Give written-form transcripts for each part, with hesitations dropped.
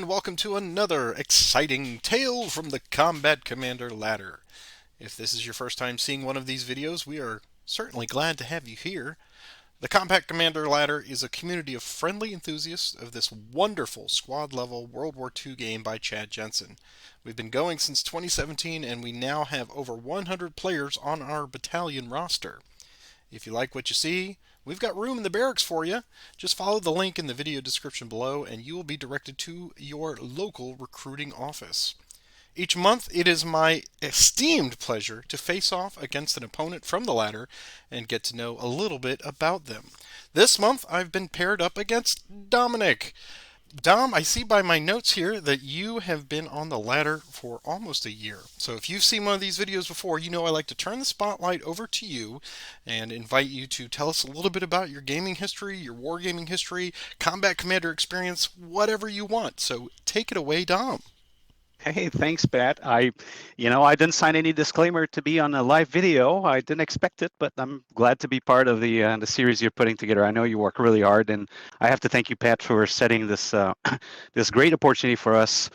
and welcome to another exciting tale from the Combat Commander ladder. If this is your first time seeing one of these videos, we are certainly glad to have you here. The Combat Commander ladder is a community of friendly enthusiasts of this wonderful squad-level World War II game by Chad Jensen. We've been going since 2017, and we now have over 100 players on our battalion roster. If you like what you see, we've got room in the barracks for you. Just follow the link in the video description below and you will be directed to your local recruiting office. Each month, it is my esteemed pleasure to face off against an opponent from the ladder and get to know a little bit about them. This month, I've been paired up against Dominic. Dom, I see by my notes here that you have been on the ladder for almost a year. So if you've seen one of these videos before, you know I like to turn the spotlight over to you and invite you to tell us a little bit about your gaming history, your wargaming history, combat commander experience, whatever you want. So take it away, Dom. Hey, thanks, Pat. I didn't sign any disclaimer to be on a live video. I didn't expect it, but I'm glad to be part of the series you're putting together. I know you work really hard, and I have to thank you, Pat, for setting this this great opportunity for us,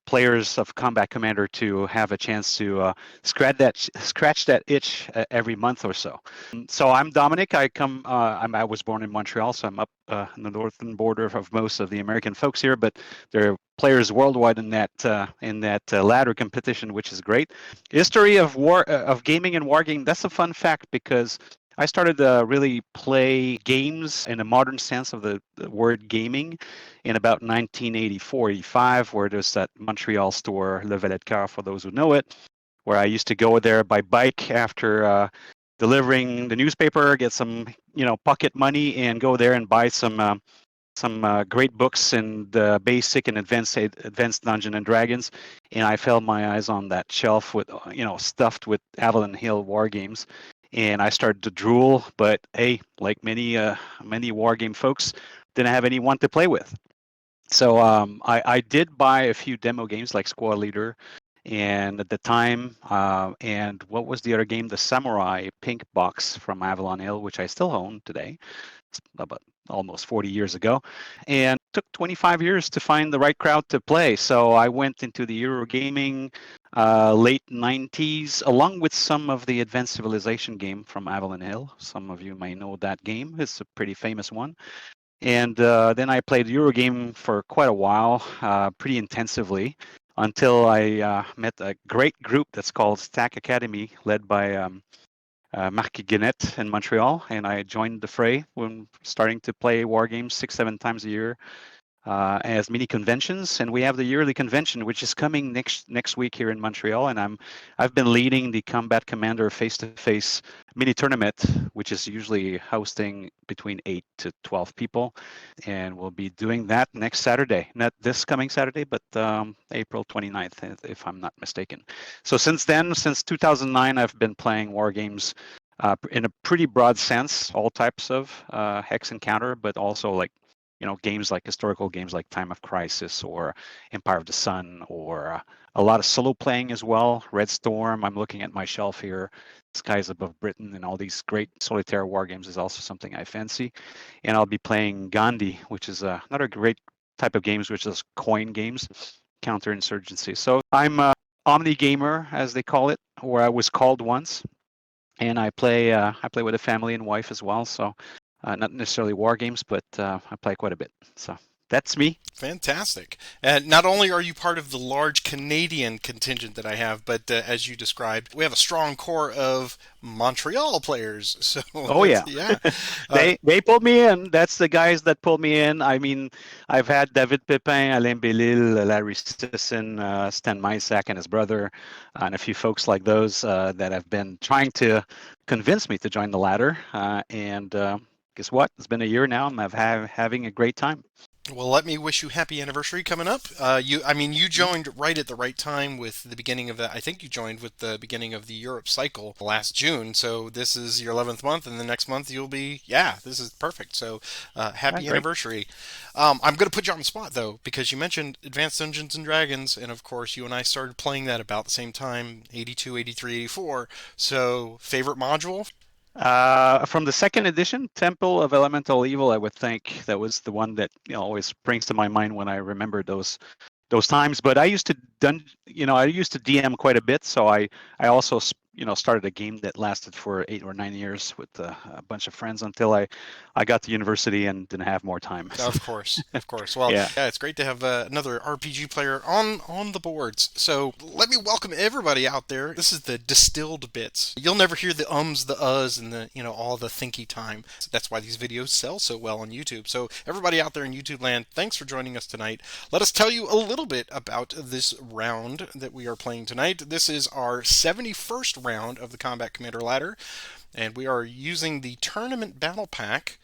players of Combat Commander to have a chance to scratch that itch every month or so. So I'm Dominic. I was born in Montreal, so I'm up in the northern border of most of the American folks here, but there are players worldwide in that ladder competition, which is great. History of gaming and wargaming. That's a fun fact because I started to really play games in a modern sense of the word gaming in about 1984, 85, where there's that Montreal store, Le Valet de Coeur, for those who know it, where I used to go there by bike after delivering the newspaper, get some pocket money, and go there and buy some great books in the basic and advanced Dungeons and Dragons, and I felt my eyes on that shelf with stuffed with Avalon Hill war games, and I started to drool. But hey, like many war game folks, didn't have anyone to play with. So I did buy a few demo games like Squad Leader, and at the time, and what was the other game? The Samurai Pink Box from Avalon Hill, which I still own today. It's about almost 40 years ago, and took 25 years to find the right crowd to play. So I went into the Eurogaming late 90s, along with some of the Advanced Civilization game from Avalon Hill. Some of you may know that game. It's a pretty famous one. And then I played Eurogame for quite a while, pretty intensively, until I met a great group that's called Stack Academy, led by Marc Guenette in Montreal, and I joined the fray when starting to play war games 6-7 times a year as mini conventions. And we have the yearly convention, which is coming next week here in Montreal. And I've been leading the Combat Commander face-to-face mini tournament, which is usually hosting between 8 to 12 people. And we'll be doing that next Saturday, not this coming Saturday, but April 29th, if I'm not mistaken. So since 2009, I've been playing war games in a pretty broad sense, all types of hex encounter, but also like games like historical games like Time of Crisis or Empire of the Sun, or a lot of solo playing as well. Red Storm, I'm looking at my shelf here. Skies Above Britain and all these great solitaire war games is also something I fancy. And I'll be playing Gandhi, which is another great type of games, which is coin games, counterinsurgency. So I'm a Omni gamer, as they call it, or I was called once. And I play with a family and wife as well. So not necessarily war games, but I play quite a bit. So that's me. Fantastic. And not only are you part of the large Canadian contingent that I have, but as you described, we have a strong core of Montreal players. So Oh yeah, yeah. they pulled me in. That's the guys that pulled me in. I mean, I've had David Pepin, Alain Bellil, Larry Sisson, Stan Mysak and his brother, and a few folks like those that have been trying to convince me to join the ladder. And guess what? It's been a year now, and I'm having a great time. Well, let me wish you happy anniversary coming up. You joined right at the right time with the beginning of the. I think you joined with the beginning of the Europe cycle last June. So this is your 11th month, and the next month you'll be. Yeah, this is perfect. So happy Great. anniversary. I'm going to put you on the spot though, because you mentioned Advanced Dungeons and Dragons, and of course you and I started playing that about the same time, 82, 83, 84. So favorite module? From the second edition, Temple of Elemental Evil, I would think that was the one that always springs to my mind when I remember those times. But I used to I used to DM quite a bit, so I also started a game that lasted for 8 or 9 years with a bunch of friends until I got to university and didn't have more time. So Of course, of course. Well, yeah. yeah, it's great to have another RPG player on the boards. So let me welcome everybody out there. This is the distilled bits. You'll never hear the ums, the uhs, and the all the thinky time. That's why these videos sell so well on YouTube. So everybody out there in YouTube land, thanks for joining us tonight. Let us tell you a little bit about this round that we are playing tonight. This is our 71st round of the Combat Commander Ladder, and we are using the Tournament Battle Pack.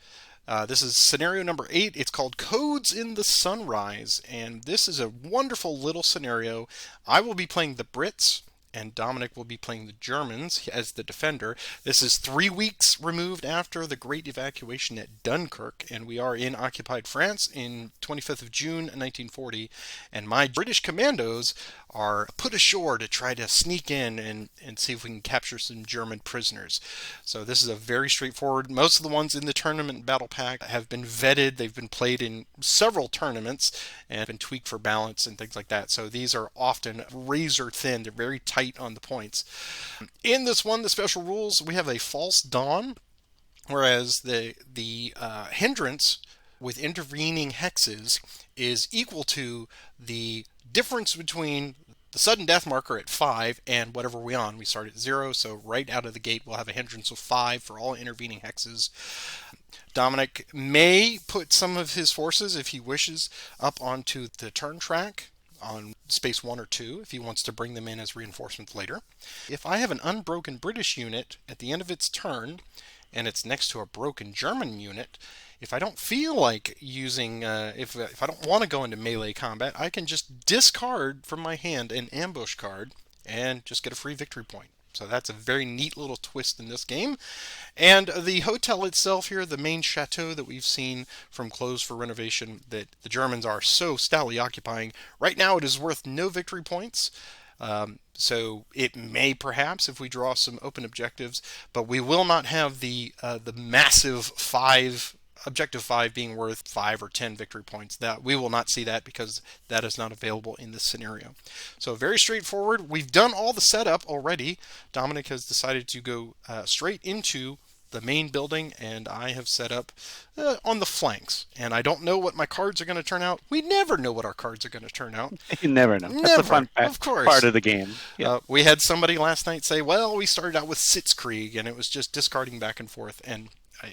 This is scenario number 8. It's called Codes in the Sunrise, and this is a wonderful little scenario. I will be playing the Brits, and Dominic will be playing the Germans as the defender. This is 3 weeks removed after the Great Evacuation at Dunkirk, and we are in occupied France in 25th of June 1940, and my British commandos are put ashore to try to sneak in and see if we can capture some German prisoners. So this is a very straightforward. Most of the ones in the tournament battle pack have been vetted. They've been played in several tournaments and been tweaked for balance and things like that. So these are often razor thin. They're very tight on the points. In this one, the special rules, we have a false dawn, whereas the hindrance with intervening hexes is equal to the difference between the sudden death marker at 5 and whatever we on. We start at 0, so right out of the gate we'll have a hindrance of 5 for all intervening hexes. Dominic may put some of his forces, if he wishes, up onto the turn track on space 1 or 2 if he wants to bring them in as reinforcements later. If I have an unbroken British unit at the end of its turn and it's next to a broken German unit, if I don't feel like using, if I don't want to go into melee combat, I can just discard from my hand an ambush card and just get a free victory point. So that's a very neat little twist in this game. And the hotel itself here, the main chateau that we've seen from closed for renovation that the Germans are so stoutly occupying, right now it is worth no victory points. So it may perhaps if we draw some open objectives, but we will not have the massive objective 5 being worth 5 or 10 victory points. That we will not see that because that is not available in this scenario. So very straightforward. We've done all the setup already. Dominic has decided to go straight into the main building, and I have set up on the flanks. And I don't know what my cards are going to turn out. We never know what our cards are going to turn out. You never know. That's the Never, fun of part course. of the game. Yeah. We had somebody last night say, well, we started out with Sitzkrieg, and it was just discarding back and forth. And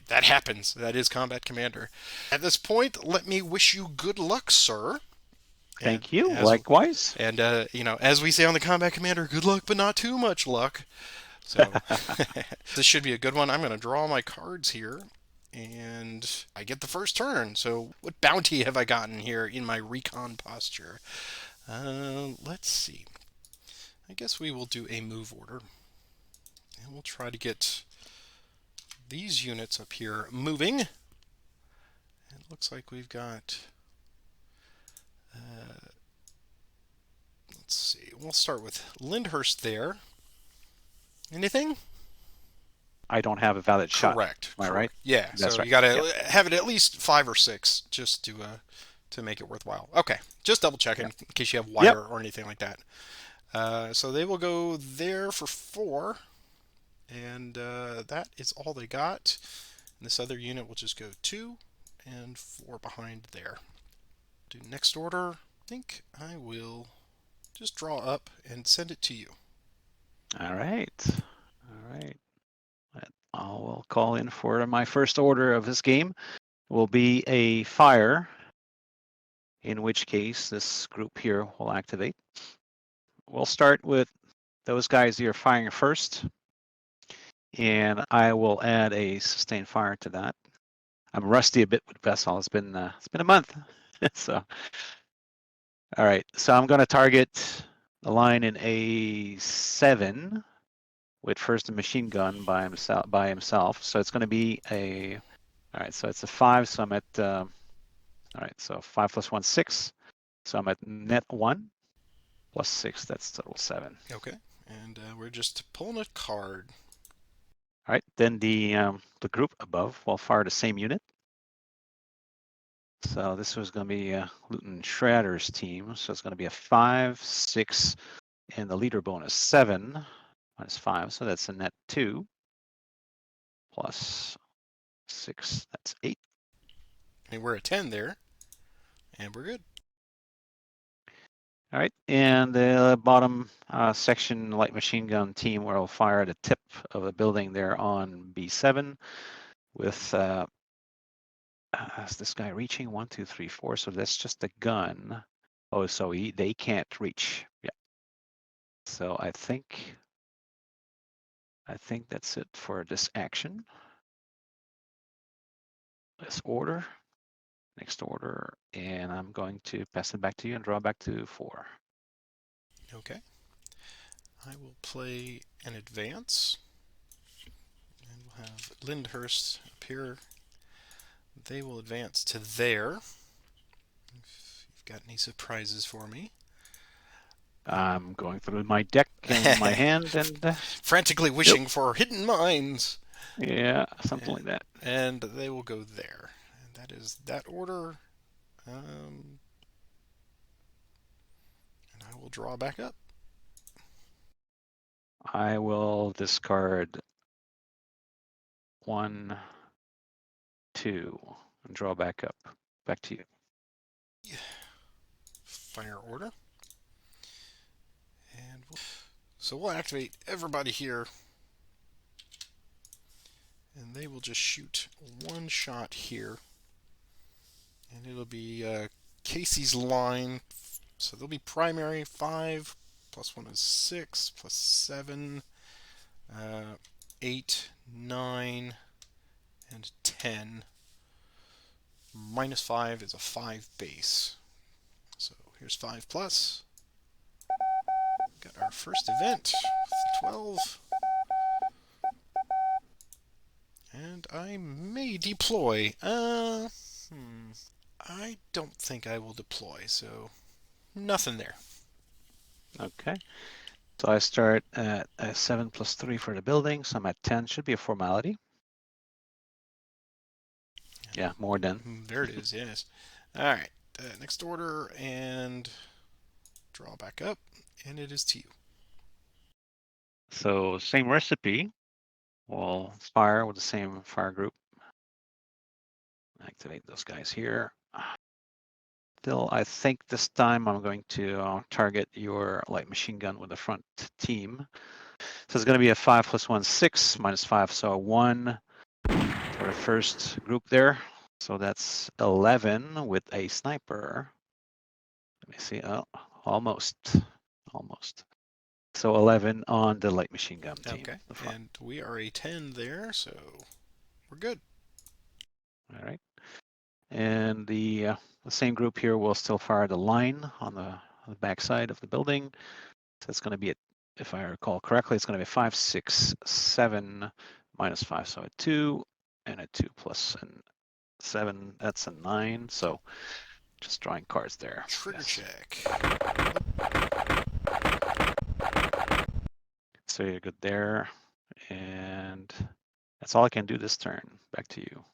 that happens. That is Combat Commander. At this point, let me wish you good luck, sir. And Thank you. as Likewise. and as we say on the Combat Commander, good luck, but not too much luck. So this should be a good one. I'm going to draw my cards here, and I get the first turn. So what bounty have I gotten here in my recon posture? Let's see. I guess we will do a move order, and we'll try to get these units up here moving. It looks like we've got. Let's see. We'll start with Lyndhurst there. Anything? I don't have a valid shot. Correct. Am I right? Yeah. That's So right. you got Yep. to have it at least 5 or 6 just to make it worthwhile. Okay. Just double checking Yep. in case you have Yep. wire or anything like that. So they will go there for 4, and that is all they got. And this other unit will just go 2 and 4 behind there. Do next order. I think I will just draw up and send it to you. All right. All right. I will call in for my first order of this game. Will be a fire, in which case this group here will activate. We'll start with those guys here firing first, and I will add a sustained fire to that. I'm rusty a bit with Vessel. It's been a month, so. All right, so I'm going to target the line in A7 with first a machine gun by himself. So it's going to be a. All right, so it's a 5. So I'm at. All right, so 5 plus 1, 6. So I'm at net 1 plus 6. That's total 7. Okay. And we're just pulling a card. All right, then the group above will fire the same unit. So this was going to be Lieutenant Schrader's team. So it's going to be a 5, 6, and the leader bonus 7 minus 5. So that's a net 2 plus 6. That's 8. And we're a 10 there, and we're good. All right, and the bottom section light machine gun team will fire at the tip of the building there on B7 with is this guy reaching 1, 2, 3, 4? So that's just a gun. Oh, so they can't reach. Yeah. So I think that's it for this action. This order, next order, and I'm going to pass it back to you and draw back to 4. Okay. I will play an advance, and we'll have Lyndhurst appear. They will advance to there. If you've got any surprises for me. I'm going through my deck in my hand and frantically wishing for hidden mines. Yeah, something like that. And they will go there. And that is that order. And I will draw back up. I will discard 1, 2, and draw back up. Back to you. Fire order. And so we'll activate everybody here. And they will just shoot one shot here. And it'll be Casey's line. So they'll be primary 5 plus 1 is 6 plus 7, 8, 9, and 10. Minus 5 is a 5 base. So here's 5 plus. Got our first event with 12. And I may deploy. I don't think I will deploy, so nothing there. Okay. So I start at 7 plus 3 for the building, so I'm at 10. Should be a formality. Yeah, more than. There it is, yes. All right, next order, and draw back up, and it is to you. So same recipe. We'll fire with the same fire group. Activate those guys here. Still, I think this time I'm going to target your light machine gun with the front team. So it's going to be a 5 plus 1, 6 minus 5, so a 1 for the first group there. So that's 11 with a sniper. Let me see. Oh, almost. So 11 on the light machine gun team. Okay, and we are a 10 there, so we're good. All right. And the same group here will still fire the line on the back side of the building. So it's going to be, if I recall correctly, it's going to be 5, 6, 7 minus 5, so a 2, and a 2 plus 7, that's a 9. So just drawing cards there. Trigger check. So you're good there. And that's all I can do this turn. Back to you.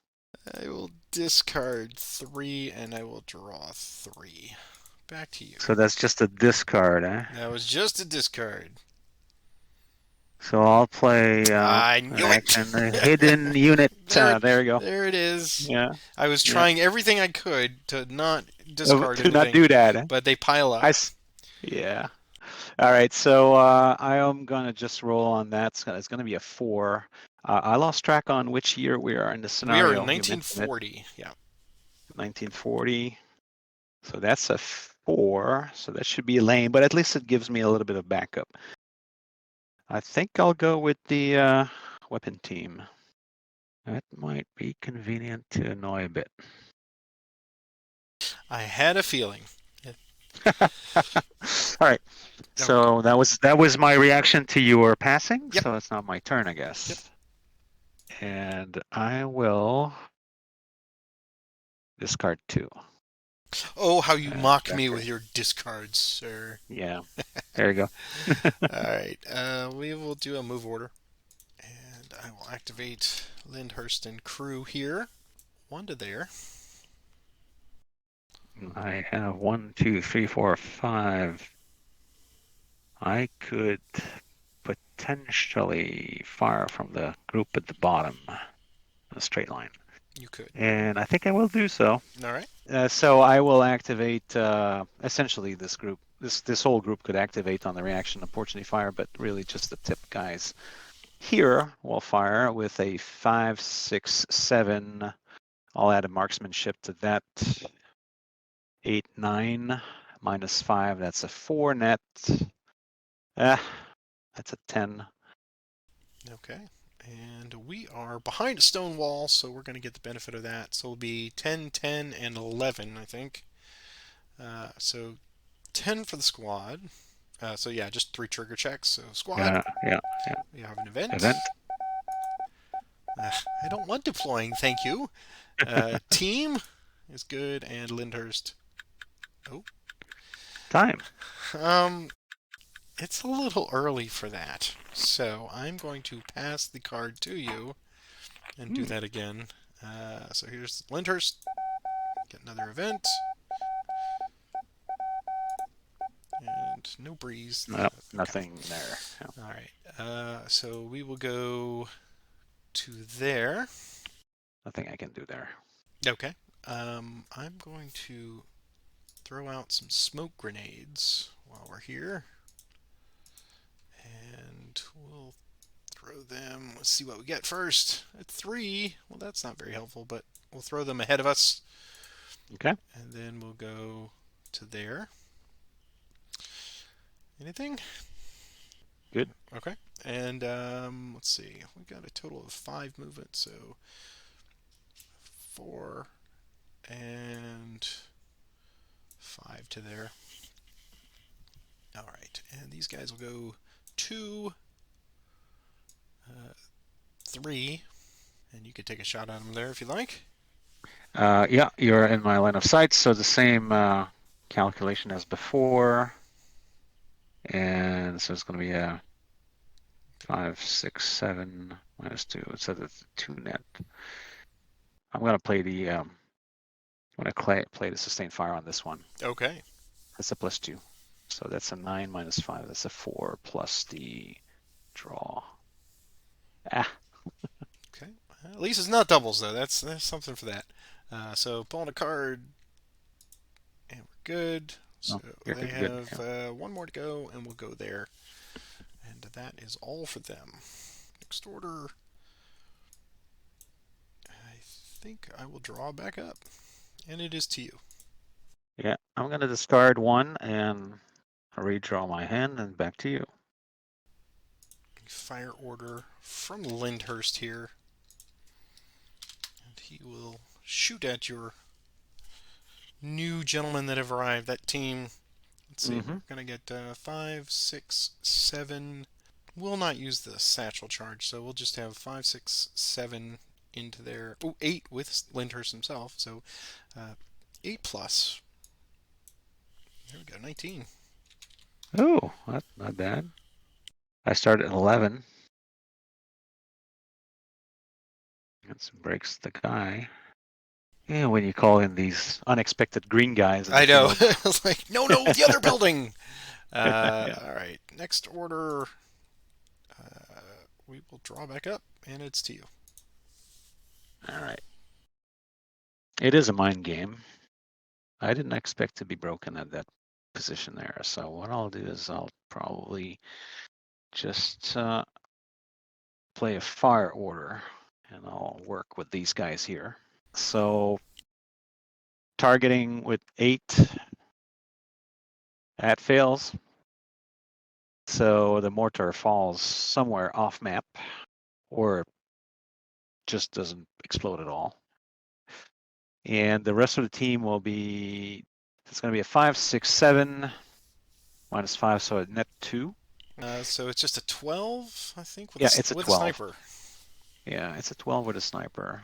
I will discard 3, and I will draw 3. Back to you. So that's just a discard, eh? That was just a discard. So I'll play I knew action, a hidden unit. There we go. There it is. Yeah. I was trying everything I could to not discard to anything, not do that, eh? but they pile up. Yeah. All right. So I am gonna just roll on that. It's gonna be a 4. I lost track on which year we are in the scenario. We are in 1940. Yeah. 1940. So that's a 4. So that should be lame, but at least it gives me a little bit of backup. I think I'll go with the weapon team. That might be convenient to annoy a bit. I had a feeling. All right. So that was my reaction to your passing. Yep. So it's not my turn, I guess. Yep. And I will discard 2. Oh, how you mock me with your discards, sir. Yeah. There you go. All right. We will do a move order. And I will activate Lyndhurst and crew here. One to there. I have 1, 2, 3, 4, 5. I could potentially fire from the group at the bottom, a straight line. You could. And I think I will do so. All right. So I will activate essentially this group. This whole group could activate on the reaction opportunity fire, but really just the tip guys. Here we'll fire with a 5, 6, 7. I'll add a marksmanship to that. 8, 9 minus 5. That's a 4 net. That's a 10. Okay. And we are behind a stone wall, so we're going to get the benefit of that. So it'll be 10, 10, and 11, I think. So 10 for the squad. So yeah, just 3 trigger checks. So squad, Yeah. we have an event. Event. I don't want deploying, thank you. Team is good, and Lyndhurst. Oh. Time. It's a little early for that. So I'm going to pass the card to you and do that again. So here's Lyndhurst. Get another event. And no breeze. No, nothing there. Yeah. All right. So we will go to there. Nothing I can do there. Okay. I'm going to throw out some smoke grenades while we're here. And we'll throw them. Let's see what we get first. At 3. Well, that's not very helpful, but we'll throw them ahead of us. Okay. And then we'll go to there. Anything? Good. Okay. And let's see. We got a total of 5 movements, so 4 and 5 to there. All right. And these guys will go 2, 3, and you could take a shot at them there if you like. Yeah, you're in my line of sight, so the same calculation as before. And so it's going to be a 5, 6, 7 minus 2. So that's 2 net. I'm going to play the play the sustained fire on this one. Okay. That's a +2. So that's a 9 minus 5. That's a 4 plus the draw. Okay. At least it's not doubles though. That's something for that. So pulling a card, and we're good. So they have one more to go, and we'll go there. And that is all for them. Next order. I think I will draw back up, and it is to you. Yeah, I'm going to discard 1 and redraw my hand, and back to you. Fire order from Lyndhurst here. And he will shoot at your new gentlemen that have arrived. That team, let's see, we're going to get 5, 6, 7. We'll not use the satchel charge, so we'll just have 5, 6, 7 into there. Oh, 8 with Lyndhurst himself, so 8 plus. There we go, 19. Oh, that's not bad. I started at 11. That breaks the guy. Yeah, when you call in these unexpected green guys. I know. I was like, no, the other building. Yeah. All right, next order. We will draw back up, and it's to you. All right. It is a mind game. I didn't expect to be broken at that position there. So what I'll do is I'll probably just play a fire order, and I'll work with these guys here. So targeting with 8, that fails. So the mortar falls somewhere off map, or just doesn't explode at all. And the rest of the team will be, it's going to be a 5, 6, 7 minus 5, so a net 2. So it's just a 12, I think, with, it's a with 12. a sniper. Yeah, it's a 12 with a sniper.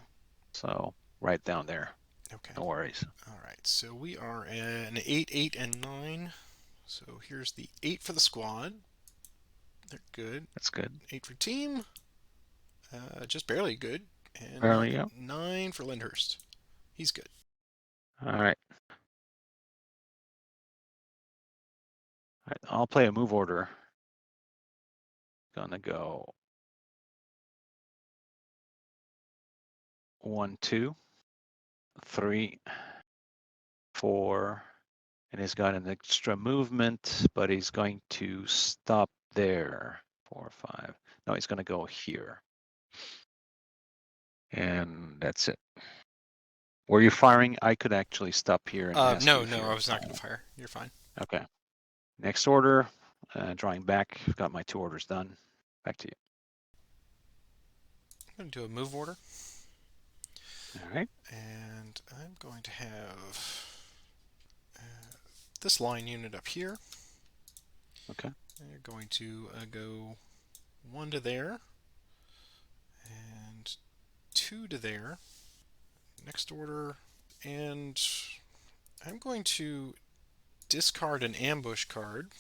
So right down there. Okay. No worries. All right, so we are an 8, 8, and 9. So here's the 8 for the squad. They're good. That's good. 8 for team. Just barely good. And Barely, yeah. 9 for Lyndhurst. He's good. All right. All right. I'll play a move order. Gonna go 1, 2, 3, 4, and he's got an extra movement, but he's going to stop there. 4, 5. No, he's going to go here. And that's it. Were you firing? I could actually stop here and ask you No, if no, I you're was not going to fire. You're fine. okay. Next order, drawing back. Got my 2 orders done. Back to you. I'm going to do a move order. All right. And I'm going to have this line unit up here. Okay. They're going to go 1 to there and 2 to there. Next order, and I'm going to discard an ambush card,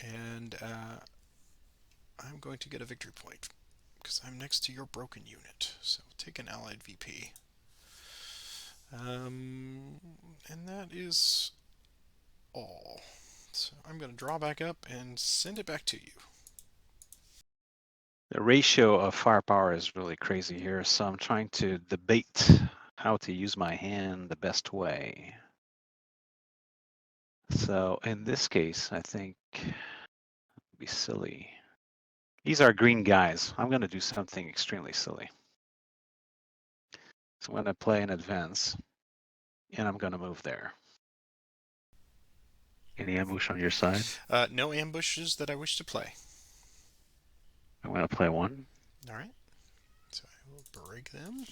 and I'm going to get a victory point because I'm next to your broken unit. So take an allied VP. And that is all. So I'm going to draw back up and send it back to you. The ratio of firepower is really crazy here, so I'm trying to debate how to use my hand the best way. So in this case, I think it'd be silly. These are green guys. I'm going to do something extremely silly. So I'm going to play an advance, and I'm going to move there. Any ambush on your side? No ambushes that I wish to play. I'm going to play 1. All right. So I will break them.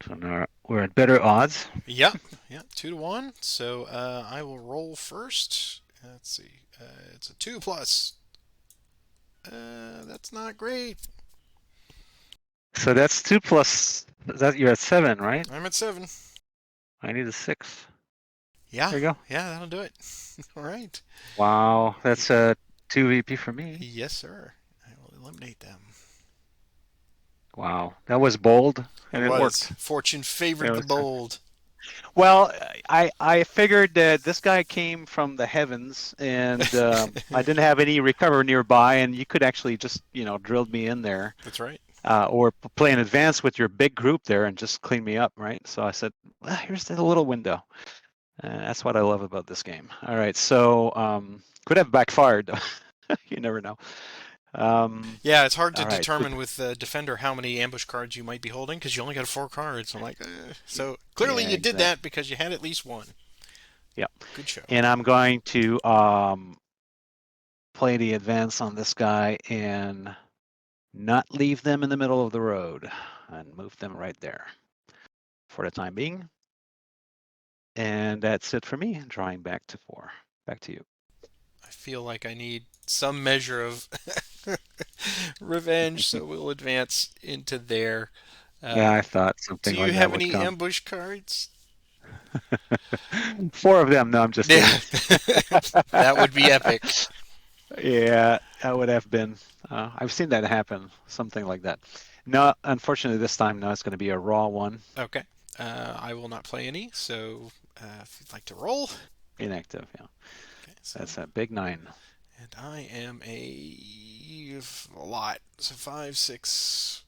So now we're at better odds. Yeah, 2 to 1. So I will roll first. Let's see. It's a 2 plus. That's not great. So that's 2 plus. That you're at 7, right? I'm at 7. I need a 6. Yeah, There you go. yeah, that'll do it. All right. Wow, that's a 2 VP for me. Yes, sir. I will eliminate them. Wow, that was bold, It and it was. worked. Fortune It favored the was good. bold. Well, I figured that this guy came from the heavens, and I didn't have any recover nearby, and you could actually just drilled me in there, That's right. or play in advance with your big group there and just clean me up, right? So I said, well, here's the little window. That's what I love about this game. All right, so could have backfired. You never know. Yeah, it's hard to All right. determine with Defender how many ambush cards you might be holding because you only got 4 cards. I'm like, so clearly Yeah, you did exactly. that because you had at least one. Yeah. Good show. And I'm going to play the advance on this guy and not leave them in the middle of the road and move them right there for the time being. And that's it for me. Drawing back to 4. Back to you. I feel like I need some measure of revenge, so we'll advance into there. Yeah, I Uh, thought do something you like that have would any come. ambush cards? 4 of them. No, I'm just Yeah, kidding. that would be epic. Yeah, that would have been. I've seen that happen, something like that. No, unfortunately, this time, no, it's going to be a raw one. Okay. I will not play any, so if you'd like to roll. Inactive, yeah. Okay, so That's a big 9. and I am a lot. So 5, 6,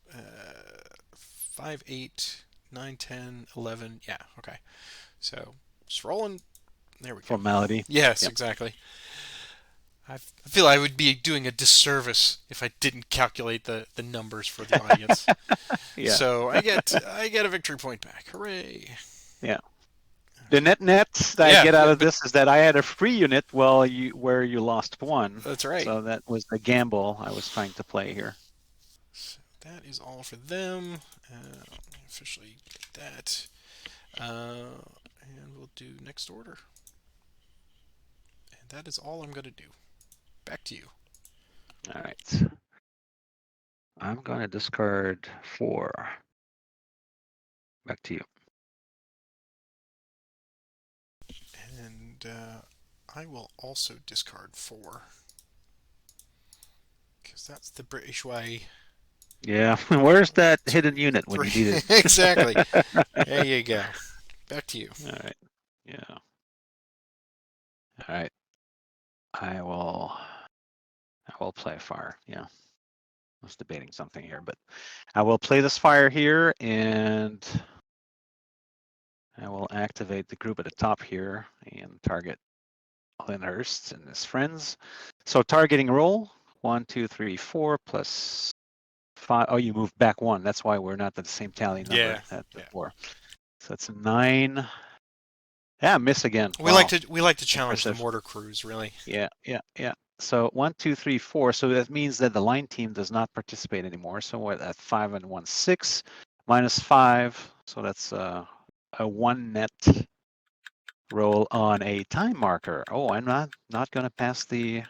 5, 8, 9, 10, 11. Yeah, okay. So just rolling. There we go. Formality. Yes, Yep. exactly. I feel I would be doing a disservice if I didn't calculate the numbers for the audience. Yeah. So I get a victory point back. Hooray! Yeah. The net that I Yeah, get out yeah, of but this is that I had a free unit where you lost 1. that's right. So that was the gamble I was trying to play here. So that is all for them. Officially get that. And we'll do next order. And that is all I'm going to do. Back to you. All right. I'm going to discard 4. Back to you. And I will also discard 4. because that's the British way. Yeah. Where's that hidden unit when Three. you need Exactly. it? There you go. Back to you. All right. Yeah. All right. I will. I will play fire. Yeah. I was debating something here, but I will play this fire here, and I will activate the group at the top here and target Lyndhurst and his friends. So targeting roll 1, 2, 3, 4 plus 5. Oh, you moved back 1. That's why we're not at the same tally number Yeah. at the Yeah. 4. So that's a 9. Yeah, miss again. We like Wow, to challenge the impressive. mortar crews, really. Yeah, yeah, yeah. So 1, 2, 3, 4. So that means that the line team does not participate anymore. So what at 5 and 1, 6 minus 5. So that's a 1 net roll on a time marker. Oh, I'm not going to pass the.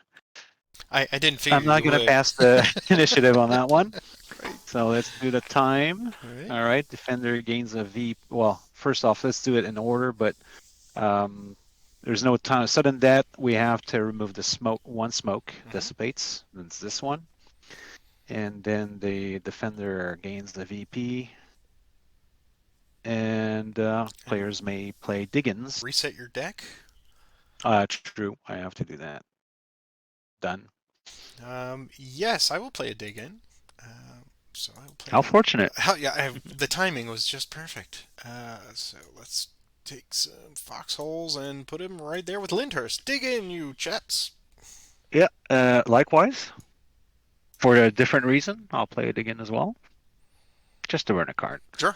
I didn't I'm figure not you going to would. pass the initiative on that one. Right. So let's do the time. All right. All right, defender gains a V. Well, first off, let's do it in order, but there's no time. Sudden death, we have to remove the smoke. One smoke dissipates. That's this one. And then the defender gains the VP. And players may play Diggins. Reset your deck. True, I have to do that. Done. Yes, I will play a dig in. So I will play How fortunate. yeah, the timing was just perfect. So let's take some foxholes and put him right there with Lyndhurst. Dig in, you chaps. Yeah, likewise. For a different reason, I'll play it again as well. Just to earn a card. Sure.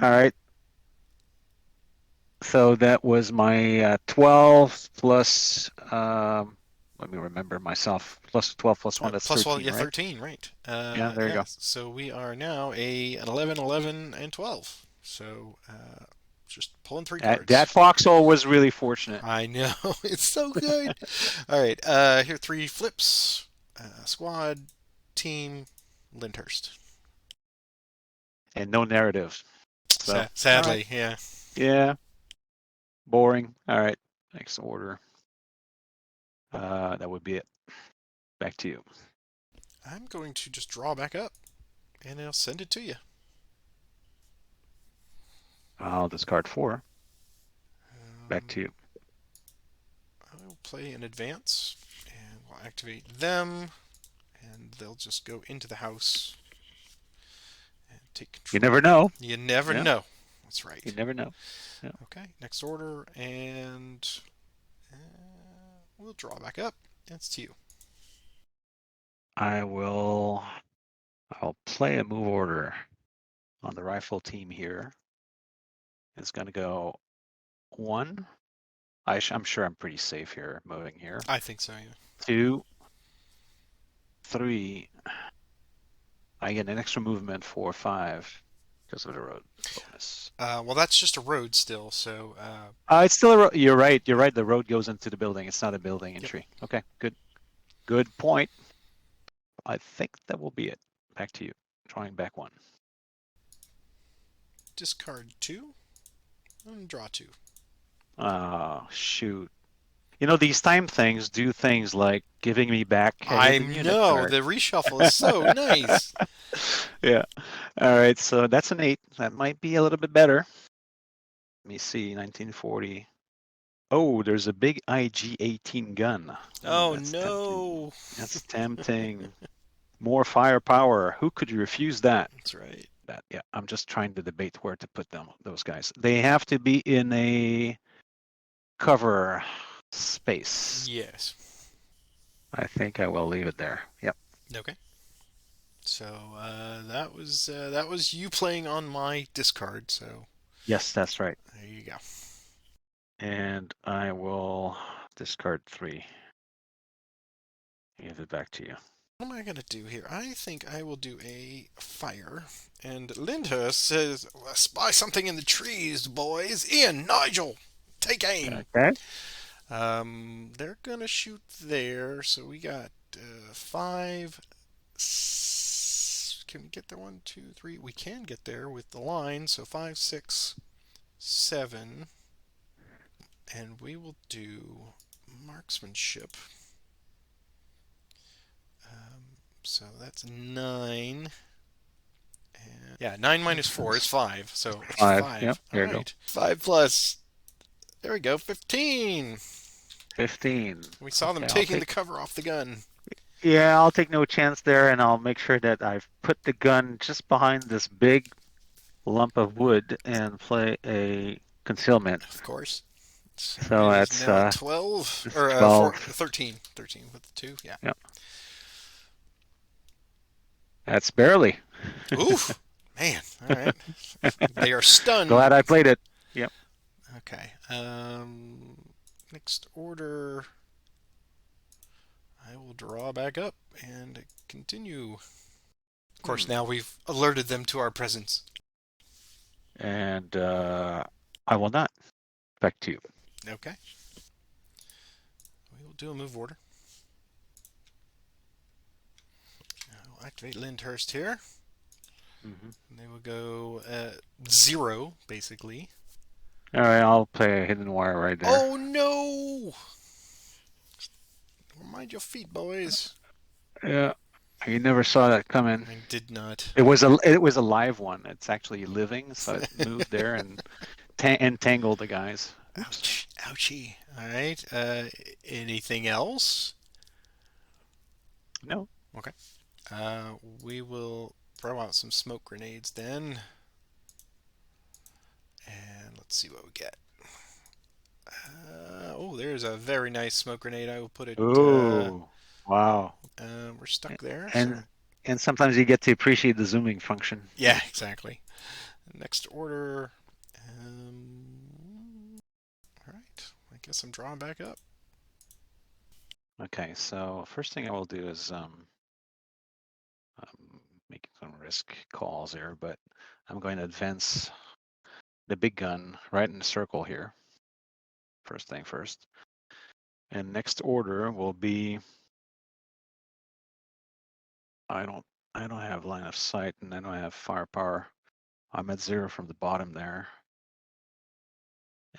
All right. So that was my 12 plus, let me remember myself, plus 12 plus 1, that's Plus, well, 13, yeah, right? 13, right. Yeah, there you Yeah, go. so we are now an 11, 11, and 12. So just pulling three That cards. foxhole was really fortunate. I know. It's so good. All right. Here are three flips. Squad, team, Lyndhurst. And no narrative. So, all right. Sadly, yeah. Yeah, boring. All right, next order. That would be it. Back to you. I'm going to just draw back up, and I'll send it to you. I'll discard 4. Back to you. I'll play in advance, and we'll activate them, and they'll just go into the house and take You control. never know. You never Yeah, know. That's right. you never know. Yeah. Okay, next order, and we'll draw back up. It's to you. I'll play a move order on the rifle team here. It's going to go 1. I'm sure I'm pretty safe here, moving here. I think so, yeah. 2, 3. I get an extra movement for 5 because of the road bonus. Well, that's just a road still, so. It's still a road. You're right. You're right. The road goes into the building. It's not a building entry. Yep. Okay, good. Good point. I think that will be it. Back to you. Drawing back 1. Discard 2 and draw 2. Shoot. You know, these time things do things like giving me back a I hidden unit know, card. the reshuffle is so nice. Yeah. All right, so that's an 8. That might be a little bit better. Let me see, 1940. Oh, there's a big IG-18 gun. Oh, That's tempting. no. That's tempting. More firepower. Who could refuse that? That's right. Yeah, I'm just trying to debate where to put those guys. They have to be in a cover space. Yes. I think I will leave it there. Yep. Okay. So that was you playing on my discard. So Yes, that's right. there you go. And I will discard 3. Give it back to you. What am I going to do here? I think I will do a fire. And Lyndhurst says, spy something in the trees, boys. Ian, Nigel, take aim. Okay. They're going to shoot there. So we got 5. Can we get there? 1, 2, 3. We can get there with the line. So 5, 6, 7. And we will do marksmanship. So that's 9. And yeah, 9 minus 4 is 5. So it's 5. Yep, 5. All there you go. right. 5 plus. There we go. 15. 15. We saw them Okay, I'll taking take. the cover off the gun. Yeah, I'll take no chance there, and I'll make sure that I've put the gun just behind this big lump of wood and play a concealment. Of course. So it So is that's now 12 this is or 12. 13. 13 with the 2. Yeah. Yep, that's barely. Oof. Man. All right. They are stunned. Glad I played it. Yep. Okay. Next order. I will draw back up and continue. Of course, Hmm. now we've alerted them to our presence. And I will not. Back to you. Okay. We will do a move order. I'll activate Lyndhurst here. Hmm. And they will go 0, basically. All right, I'll play a hidden wire right there. Oh no! Mind your feet, boys. Yeah, you never saw that coming. I did not. It was a live one. It's actually living, so it moved there and entangled the guys. Oops. Ouch. Ouchie. All right. Anything else? No. Okay. We will throw out some smoke grenades then. And let's see what we get. Oh, there's a very nice smoke grenade. I will put it. Oh, wow. We're stuck there, so And and sometimes you get to appreciate the zooming function. yeah, exactly. Next order. All right. I guess I'm drawing back up. Okay, so first thing I will do is making some risk calls here, but I'm going to advance the big gun right in the circle here. First thing first. And next order will be I don't I don't have line of sight and I don't have firepower. I'm at 0 from the bottom there.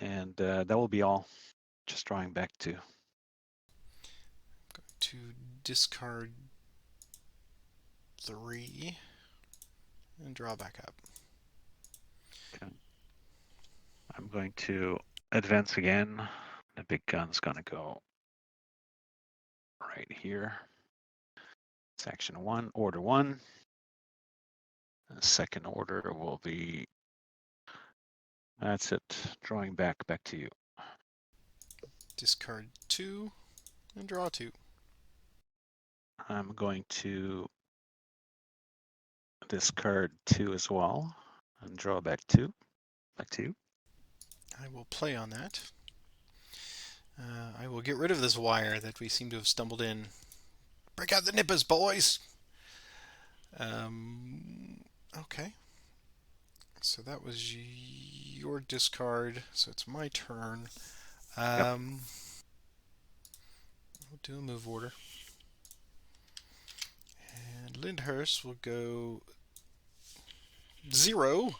And that will be all. Just drawing back to. To discard 3 and draw back up. Okay. I'm going to advance again. The big gun's going to go right here. Section 1, order 1. The second order will be, that's it, drawing back to you. Discard 2 and draw 2. I'm going to discard 2 as well and draw back 2. Back to you. I will play on that. I will get rid of this wire that we seem to have stumbled in. Break out the nippers, boys! Okay. So that was your discard. So it's my turn. Yep. We'll do a move order. And Lyndhurst will go 0.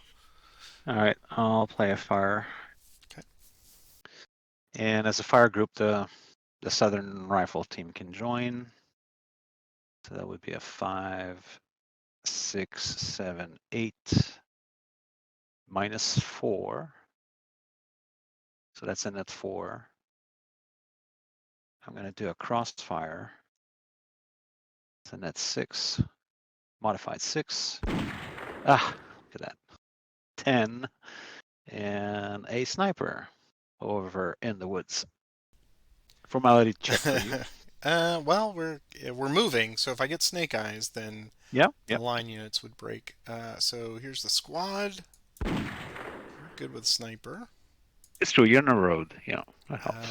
All right, I'll play a fire. Okay. And as a fire group, the Southern Rifle team can join. So that would be a 5, 6, 7, 8, minus 4. So that's a net 4. I'm going to do a crossfire. It's a net 6, modified 6. Ah, look at that. 10 and a sniper over in the woods. Formality check for you. Well, we're moving, so if I get snake eyes, then Yep, the yep. line units would break. So here's the squad. Good with sniper. It's true. You're on the road. Yeah, that helps.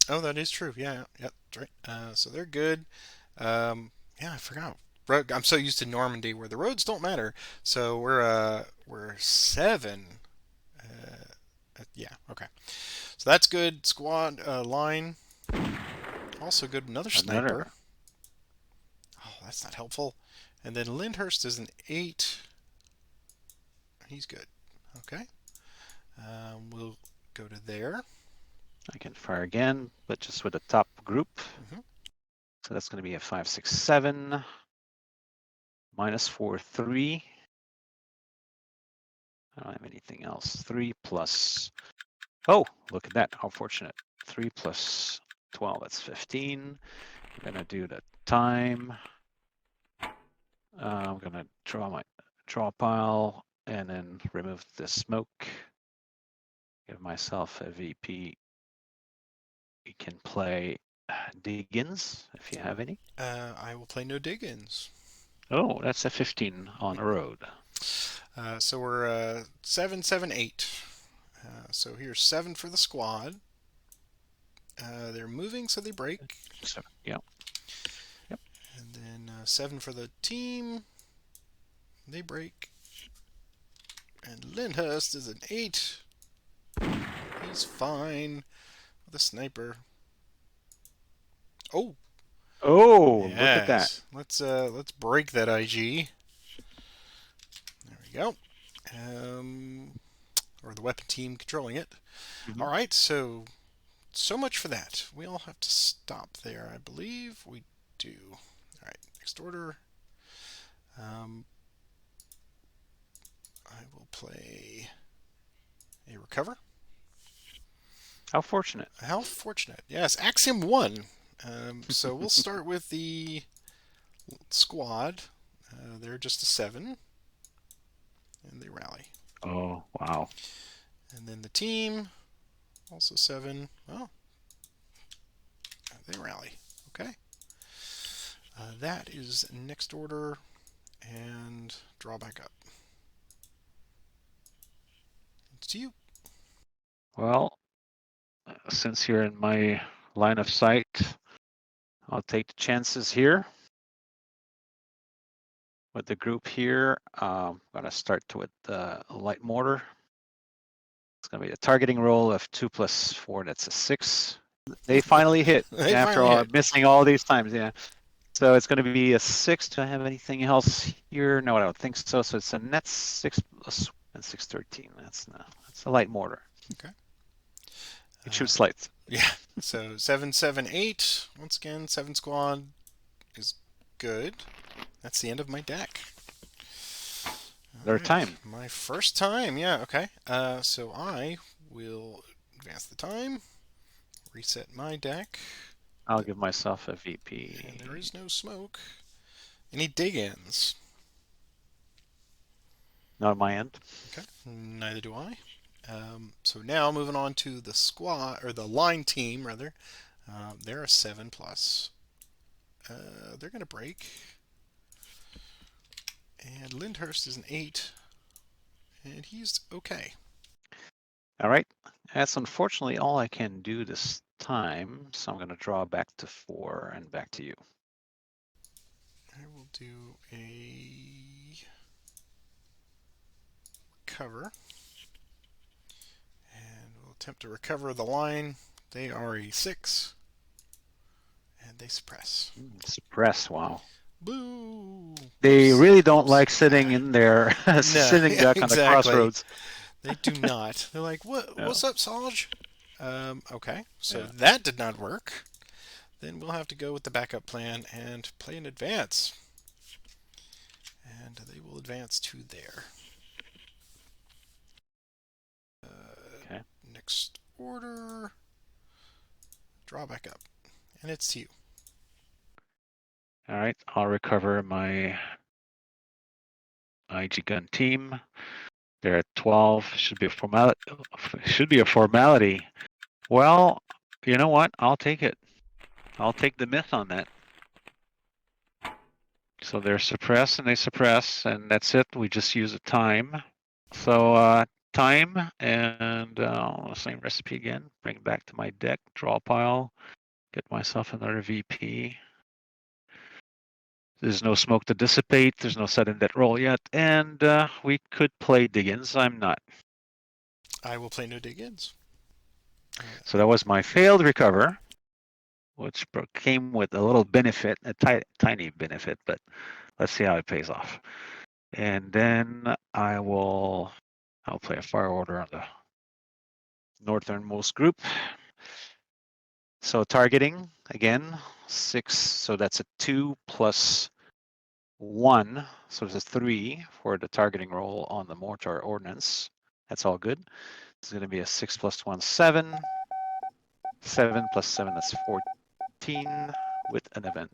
Oh, that is true. Yeah, yeah, that's right. So they're good. Yeah, I forgot. I'm so used to Normandy where the roads don't matter. So we're 7. Yeah, okay. So that's good. Squad line. Also good. Another sniper. Another. Oh, that's not helpful. And then Lyndhurst is an 8. He's good. Okay. We'll go to there. I can fire again, but just with the top group. Mm-hmm. So that's going to be a 5, 6, 7. -4, 3. I don't have anything else. 3 plus. Oh, look at that. How fortunate. 3 plus 12. That's 15. I'm going to do the time. I'm going to draw pile and then remove the smoke. Give myself a VP. You can play Diggins if you have any. I will play no Diggins. Oh, that's a 15 on the road. So we're 7, 7, 8. So here's 7 for the squad. They're moving, so they break. So, yeah. Yep. And then 7 for the team. They break. And Lyndhurst is an 8. He's fine with a sniper. Oh. Oh, Yes. look at that. Let's break that IG. There we go. Or the weapon team controlling it. Mm-hmm. All right, so much for that. We'll have to stop there, I believe. We do. All right, next order. I will play a recover. How fortunate. How fortunate. Yes, Axiom 1. So we'll start with the squad. They're just a 7. And they rally. Oh, wow. And then the team, also 7. Oh, they rally. Okay. That is next order. And draw back up. It's to you. Well, since you're in my line of sight, I'll take the chances here. With the group here, I'm going to start with the light mortar. It's going to be a targeting roll of 2 plus 4. That's a 6. They finally hit after missing all these times. Yeah. So it's going to be a 6. Do I have anything else here? No, I don't think so. So it's a net 6 plus and 6, 13. That's a light mortar. Okay. It shoots lights. Yeah. So 7, 7, 8. Once again, 7 squad is good. That's the end of my deck. Their time. My first time. Yeah. Okay. So I will advance the time. Reset my deck. I'll give myself a VP. And there is no smoke. Any dig-ins? Not on my end. Okay. Neither do I. So now moving on to the squad, or the line team rather. They're a 7 plus. They're going to break. And Lyndhurst is an 8. And he's okay. All right. That's unfortunately all I can do this time. So I'm going to draw back to 4 and back to you. I will do a cover. And we'll attempt to recover the line. They are a 6. And they suppress. Suppress, wow. Boo! They Oops. really don't like sitting in there, sitting duck on the crossroads. They do not. They're like, "What? No. What's up, Sarge?" Okay, so that did not work. Then we'll have to go with the backup plan and play in advance. And they will advance to there. Okay. Next order. Draw back up. And it's to you. All right, I'll recover my IG gun team. They're at 12. Should be a formality. Well, you know what? I'll take it. I'll take the myth on that. So they're suppressed and they suppress, and that's it. We just use a time. So time and same recipe again. Bring it back to my deck. Draw a pile. Get myself another VP. There's no smoke to dissipate. There's no sudden death roll yet. And we could play Diggins. I'm not. I will play no dig-ins. So that was my failed recover, which came with a little benefit, a tiny benefit, but let's see how it pays off. And then I'll play a fire order on the northernmost group. So targeting again, 6. So that's a 2 plus 1. So it's a 3 for the targeting roll on the mortar ordnance. That's all good. It's going to be a 6 plus 1, 7. 7 plus 7, that's 14 with an event.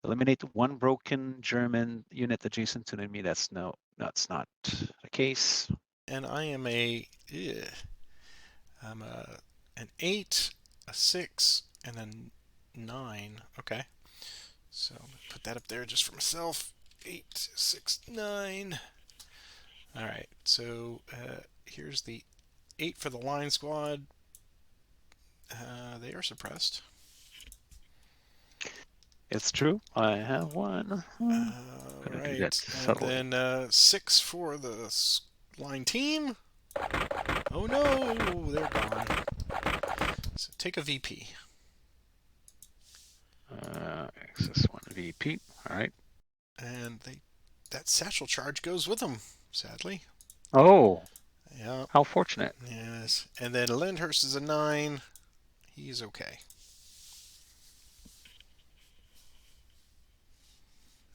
Eliminate one broken German unit adjacent to the enemy. That's that's not the case. And I am I'm an 8, a 6, and a 9. Okay. So put that up there just for myself. 8, 6, 9. All right. So here's the 8 for the line squad. They are suppressed. It's true. I have one. I'm gonna do that Right. And subtly. then 6 for the line team. Oh no, they're gone. So take a VP. Access 1 VP. All right. And that satchel charge goes with them, sadly. Oh, Yeah. how fortunate. Yes. And then Lyndhurst is a 9. He's okay.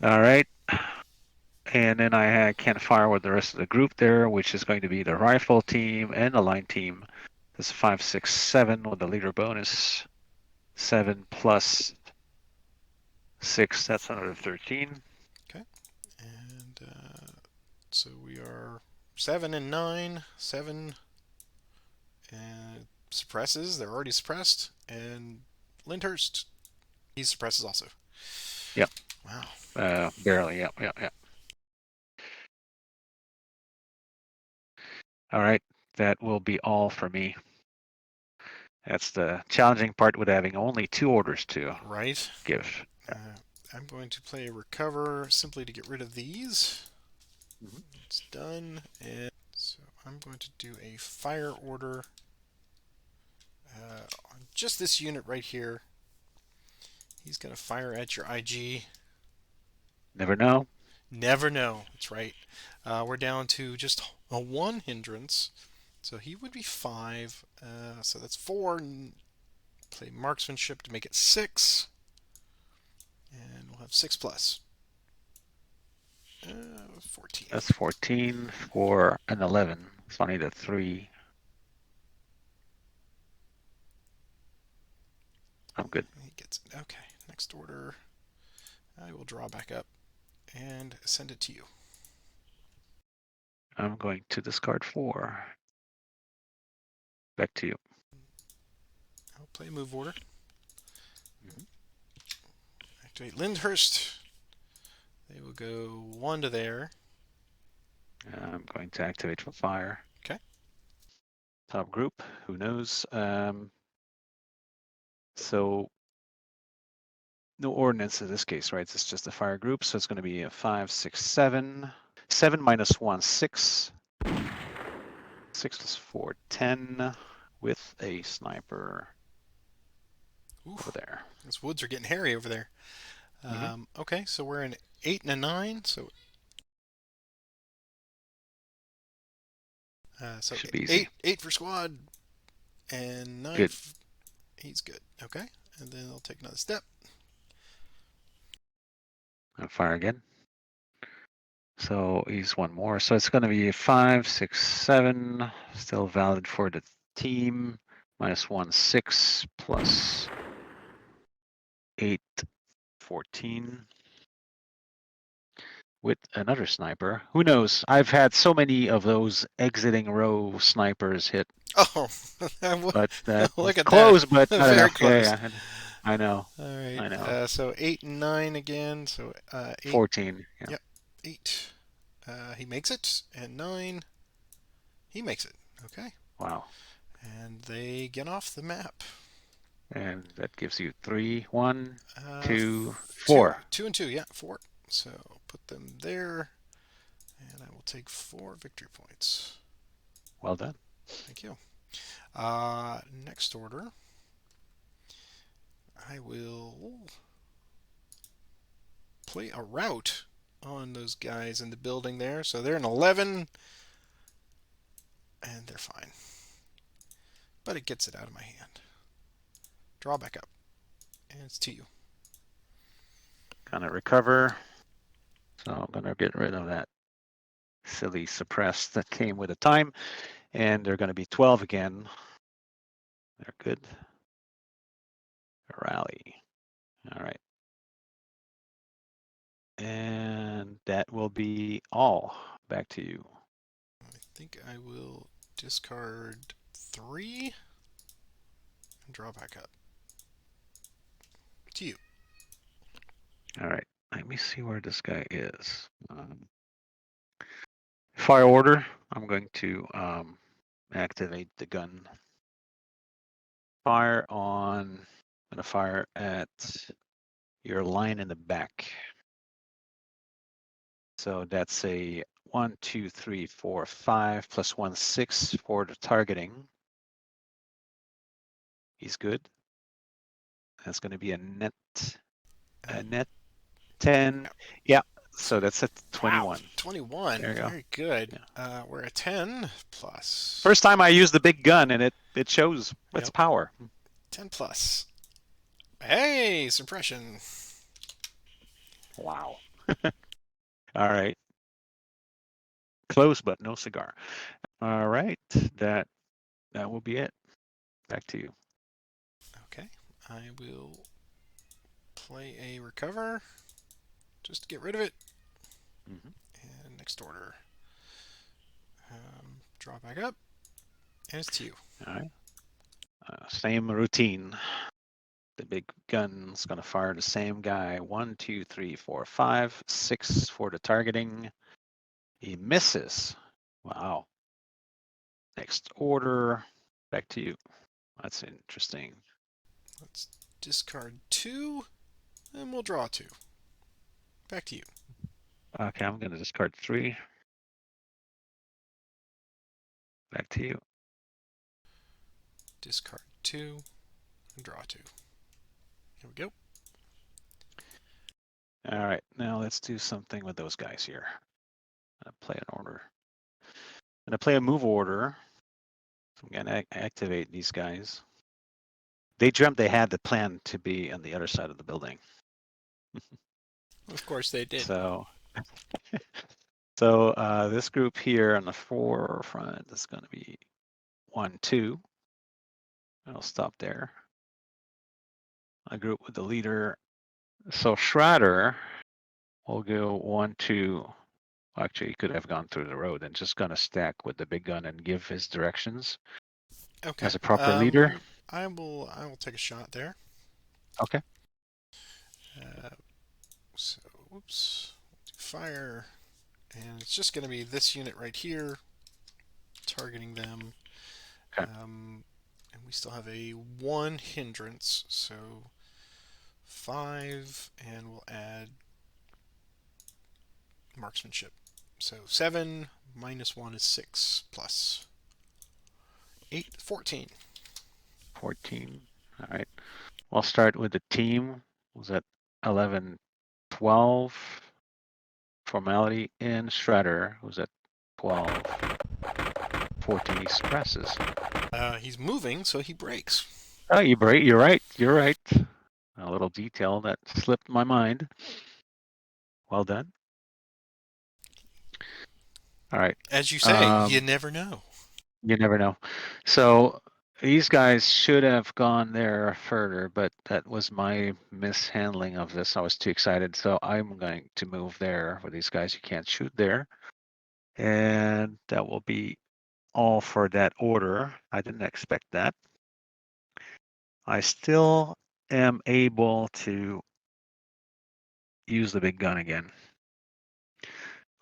All right. And then I can't fire with the rest of the group there, which is going to be the rifle team and the line team. That's 5, 6, 7 with the leader bonus. 7 plus 6, that's another 13. Okay. And so we are 7 and 9. 7 and suppresses. They're already suppressed. And Lyndhurst, he suppresses also. Yep. Wow. Barely. Yep. Yep. Yep. All right. That will be all for me. That's the challenging part with having only 2 orders to Right. give. I'm going to play recover simply to get rid of these. Mhm. It's done. And so I'm going to do a fire order on just this unit right here. He's going to fire at your IG. Never know. Never know. That's right. We're down to just a 1 hindrance. So he would be 5. So that's 4. Play marksmanship to make it 6. And we'll have 6 plus. 14. That's 14 for an 11. So I need a 3. I'm good. He gets it. Okay. Next order. I will draw back up and send it to you. I'm going to discard 4. Back to you. I'll play move order. Mhm. Activate Lyndhurst. They will go 1 to there. I'm going to activate for fire. Okay. Top group, who knows? So no ordnance in this case, right? It's just a fire group, so it's going to be a 5, 6, 7. 7 minus 1, 6. 6 plus 4, 10 with a sniper over Oof. there. These woods are getting hairy over there. Okay, so we're in 8 and a 9. So Should be easy. 8 for squad and 9. Good. He's good. Okay, and then I'll take another step. And fire again. So he's 1 more. So it's going to be 5, 6, 7. Still valid for the team. Minus 1, 6 plus 8, 14. With another sniper. Who knows? I've had so many of those exiting row snipers hit, Oh, but that look at that. close, but not Very enough. Yeah, close. yeah. I know. All right. I know. So 8 and 9 again. So 8. 14. Yeah. Yep. 8. He makes it, and 9. He makes it. Okay. Wow. And they get off the map. And that gives you 3, 1, Uh, 2, two, 4. 2 and 2. Yeah, 4. So put them there, and I will take 4 victory points. Well done. Thank you. Next order, I will play a rout on those guys in the building there. So they're an 11, and they're fine. but it gets it out of my hand. Draw back up, and it's to you. Gonna recover. So I'm gonna get rid of that silly suppress that came with the time, and they're gonna be 12 again. They're good. Rally. All right. And that will be all. Back to you. I think I will discard 3 and draw back up. To you. All right. Let me see where this guy is. Fire order. I'm going to activate the gun. Fire on. I'm gonna fire at your line in the back. So that's a 1, 2, 3, 4, 5 plus 1, 6 for the targeting. He's good. That's going to be a net 10. Yeah. So that's a 21. Wow, 21. There you go. Very good. Yeah. We're at 10 plus. First time I used the big gun, and it shows its Yep. power. 10 plus. Hey, suppression. Wow. All right. Close, but no cigar. All right. That will be it. Back to you. Okay, I will play a recover just to get rid of it. Mm-hmm. And next order. Draw back up, and it's to you. All right. Same routine. The big gun's gonna fire the same guy. 1, 2, 3, 4, 5, 6 for the targeting. He misses. Wow. Next order. Back to you. That's interesting. Let's discard 2, and we'll draw 2. Back to you. Okay, I'm gonna discard 3. Back to you. Discard 2, and draw 2. Here we go. All right, now let's do something with those guys here. I'm gonna play an order. I'm gonna play a move order. So I'm gonna activate these guys. They dreamt they had the plan to be on the other side of the building. Of course they did. So, so this group here on the forefront is going to be 1, 2. I'll stop there. A group with the leader. So Schrader will go 1, 2. Actually, he could have gone through the road and just gonna stack with the big gun and give his directions Okay. as a proper leader. I will take a shot there. Okay. So, oops. Fire. And it's just going to be this unit right here, targeting them. Okay. And we still have a 1 hindrance, so 5, and we'll add marksmanship. So 7 minus 1 is 6, plus 8, 14. 14. All right. I'll start with the team. Was that 11, 12? Formality in Shredder was at 12. 14 he suppresses. He's moving, so he breaks. Oh, you're right. You're right. You're right. A little detail that slipped my mind. Well done. All right. As you say, you never know. You never know. So these guys should have gone there further, but that was my mishandling of this. I was too excited. So I'm going to move there for these guys. You can't shoot there. And that will be all for that order. I didn't expect that. I still am able to use the big gun again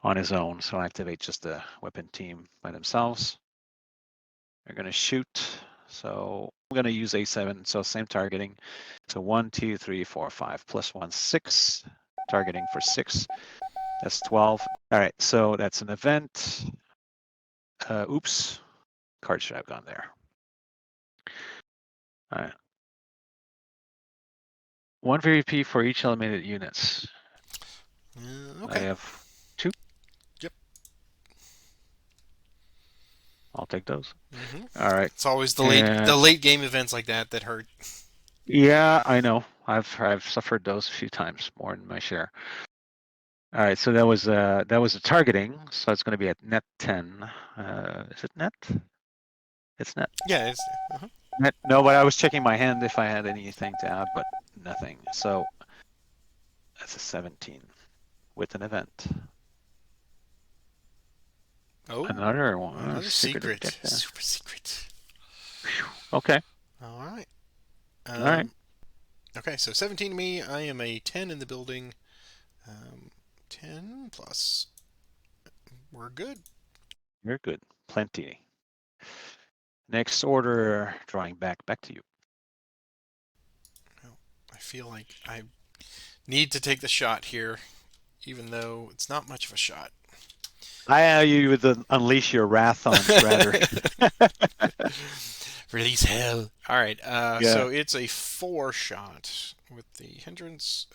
on his own. So I activate just the weapon team by themselves. They're going to shoot. So I'm going to use A7. So same targeting. So 1, 2, 3, 4, 5 plus 1, 6. Targeting for 6. That's 12. All right. So that's an event. Oops. Card should have gone there. All right. 1 VP for each eliminated units. Okay. I have 2. Yep. I'll take those. Hmm. All right. It's always And the late game events like that that hurt. yeah, I know. I've suffered those a few times, more than my share. All right, so that was a targeting, so it's going to be at net 10. Is it net? It's net. Yeah, it's uh Net. No, but I was checking my hand if I had anything to add, but nothing. So that's a 17 with an event. oh, Another one, another secret secret, objective. super secret. Okay. All right. All right. Um, okay, so 17 to me. I am a 10 in the building. Um, 10 plus. We're good. You're good. Plenty. Next order, drawing back to you. Well, I feel like I need to take the shot here, even though it's not much of a shot. You would unleash your wrath on Shredder. Release hell. All right, Yeah. so it's a 4 shot with the hindrance.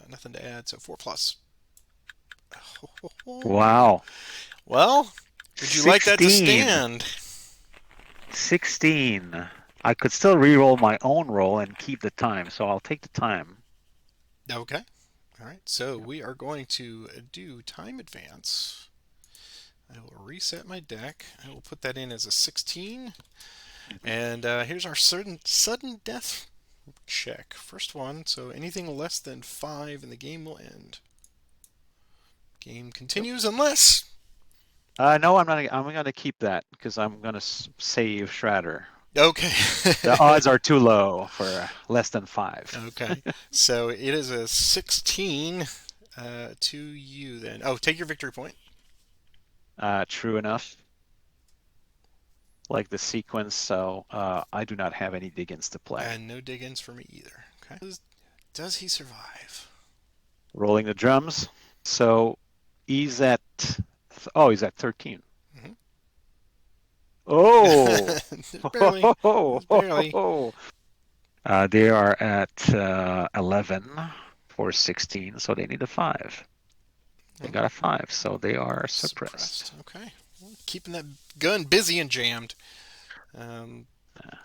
Nothing to add, so 4 plus. Wow. Well, would you like that to 16. stand? 16. I could still re-roll my own roll and keep the time, so I'll take the time. Okay. All right, so we are going to do time advance. I will reset my deck. I will put that in as a 16. And here's our sudden death check. First one, so anything less than 5 and the game will end. Game continues unless... No, I'm not. I'm gonna keep that because I'm gonna save Shredder. Okay. The odds are too low for less than 5. Okay. So it is a 16 to you then. Oh, take your victory point. True enough. Like the sequence, so I do not have any dig-ins to play. And no dig-ins for me either. Okay. Does he survive? Rolling the drums. So he's at. Oh, he's at 13. Mm-hmm. Oh. Barely. Just barely. They are at 11 for 16, so they need a 5. They Oh, got a 5, so they are suppressed. suppressed. Okay. Well, keeping that gun busy and jammed. Um, Uh,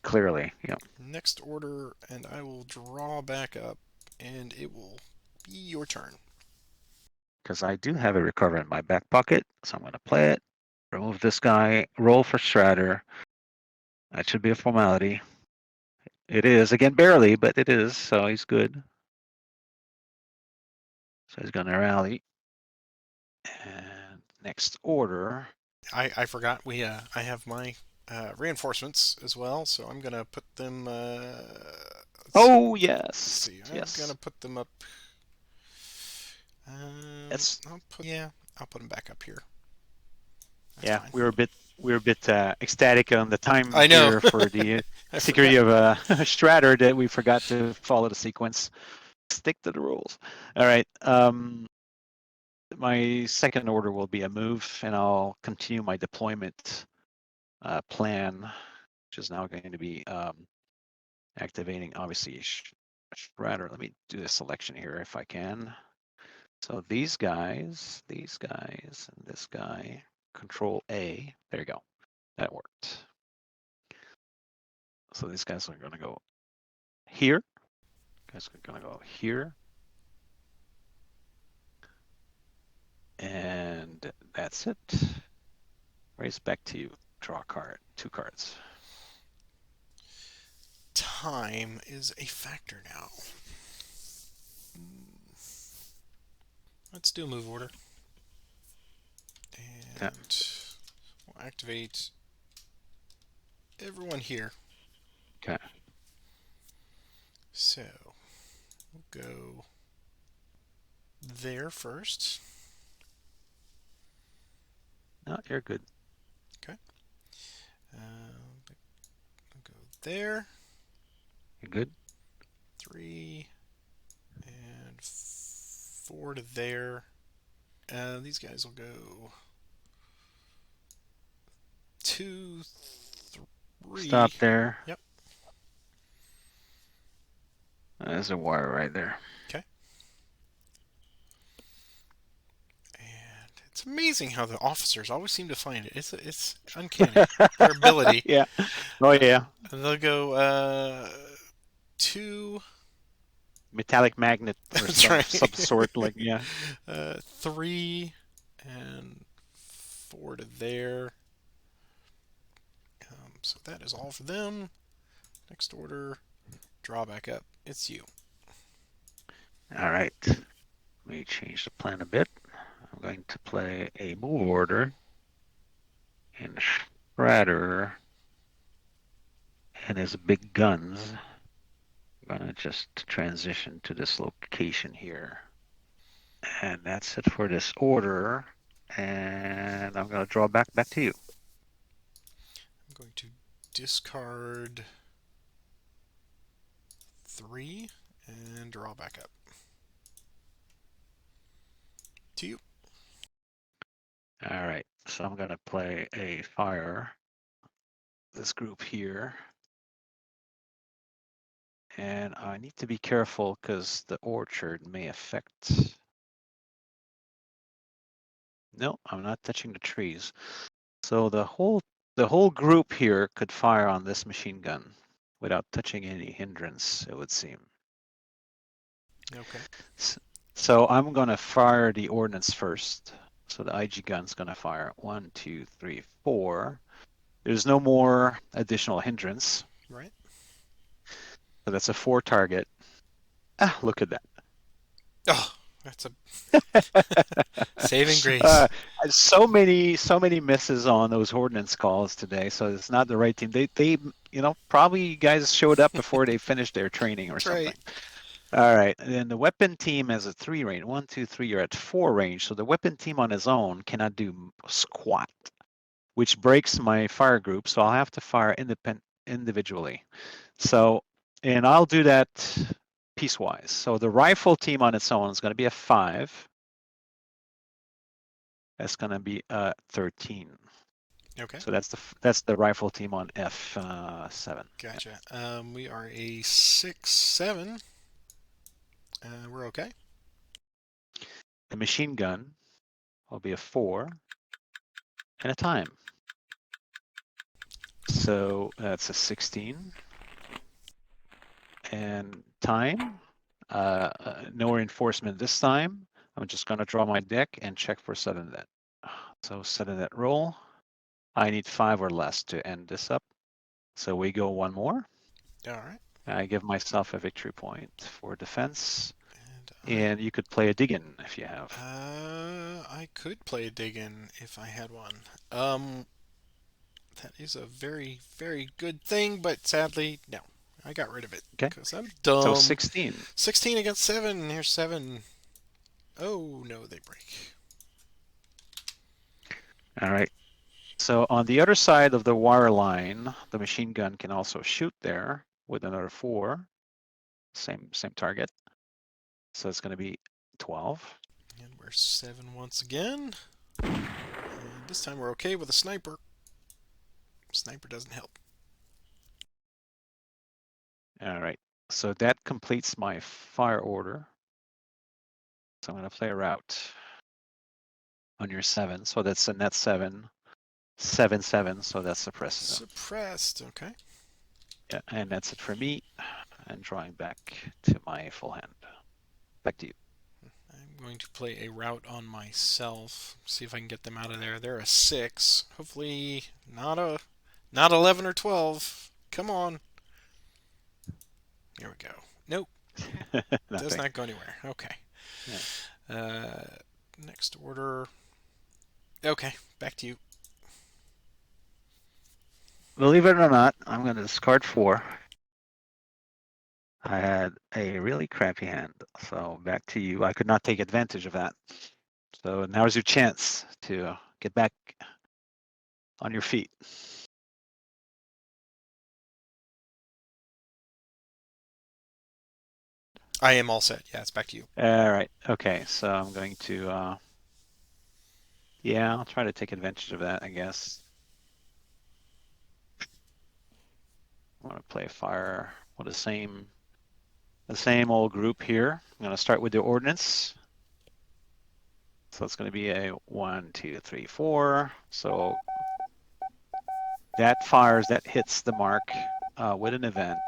Clearly, yeah. Next order, and I will draw back up, and it will be your turn. Because I do have a recover in my back pocket, so I'm going to play it. Remove this guy, roll for Strider. That should be a formality. It is, again, barely, but it is, so he's good. So he's going to rally. And next order. I forgot I have my reinforcements as well, so I'm gonna put them. Oh, Let's yes. see. I'm gonna Yes. put them up. It's, I'll put them back up here. That's yeah, fine. we were a bit ecstatic on the time I know. here for the I security forgot. of Stratter that we forgot to follow the sequence. Stick to the rules. All right. My second order will be a move, and I'll continue my deployment plan, which is now going to be activating, obviously, Stratter. Let me do the selection here if I can. So these guys, and this guy, Control A. There you go. That worked. So these guys are going to go here. Guys are going to go here. And that's it. Race back to you. Draw a card. 2 cards. Time is a factor now. Let's do a move order. Yeah. And we'll activate everyone here. Okay. So we'll go there first. No, you're good. Okay. Go there. You're good. 3 and 4 to there. These guys will go 2, 3. Stop there. Yep. There's a wire right there. Okay. And it's It's amazing how the officers always seem to find it. It's uncanny their ability. Yeah. Oh Uh, yeah. and they'll go two. Metallic magnet or That's some right. some sort, like, yeah. Three and four to there. So that is all for them. Next order, draw back up. It's you. All right. Let me change the plan a bit. I'm going to play a move order in Shredder and his big guns. I'm gonna just transition to this location here. And that's it for this order. And I'm gonna draw back to you. I'm going to discard three and draw back up. To you. All right. So I'm gonna play a fire. This group here. And I need to be careful because the orchard may affect. No, I'm not touching the trees. So the whole group here could fire on this machine gun without touching any hindrance, it would seem. Okay. So I'm gonna fire the ordnance first. So the IG gun's gonna fire 1, 2, 3, 4. There's no more additional hindrance. Right. So that's a 4 target. Ah, look at that. Oh, that's a saving uh, grace. so many misses on those ordnance calls today. So it's not the right team. They probably you guys showed up before they finished their training or That's right. something. All right, and then the weapon team has a 3 range. 1, 2, 3. You're at 4 range. So the weapon team on its own cannot do squat, which breaks my fire group. So I'll have to fire individually. So, and I'll do that piecewise. So the rifle team on its own is going to be a 5. That's going to be a 13. Okay. So that's the rifle team on F7. Gotcha. We are a 6-7. We're okay. The machine gun will be a 4 and a time. So that's a 16. And time, no reinforcement this time. I'm just going to draw my deck and check for sudden net. So sudden net roll. I need 5 or less to end this up. So we go one more. All right. I give myself a victory point for defense. And And you could play a dig-in if you have. I could play a dig-in if I had one. That is a very, very good thing, but sadly, no. I got rid of it Okay. because I'm So dumb. 16. 16 against 7. Here's 7. Oh, no, they break. All right. So on the other side of the wire line, the machine gun can also shoot there with another 4. Same target. So it's going to be 12. And we're 7 once again. And this time we're okay with a sniper. Sniper doesn't help. All right. So that completes my fire order. So I'm going to play a route on your 7. So that's a net 7. 7, 7. So that's suppressed. Suppressed. Okay. Yeah, and that's it for me. And drawing back to my full hand. Back to you. I'm going to play a route on myself. See if I can get them out of there. They're a 6. Hopefully not 11 or 12. Come on. Here we go. Nope. Does Nothing. not go anywhere. Okay. Yeah. Next order. Okay, back to you. Believe it or not, I'm going to discard 4. I had a really crappy hand. So back to you. I could not take advantage of that. So now's your chance to get back on your feet. I am all set. Yeah, it's back to you. All right. Okay. So I'm going to, yeah, I'll try to take advantage of that, I guess. I want to play fire with the same old group here. I'm going to start with the ordnance. So it's going to be a 1, 2, 3, 4. So that fires, that hits the mark with an event.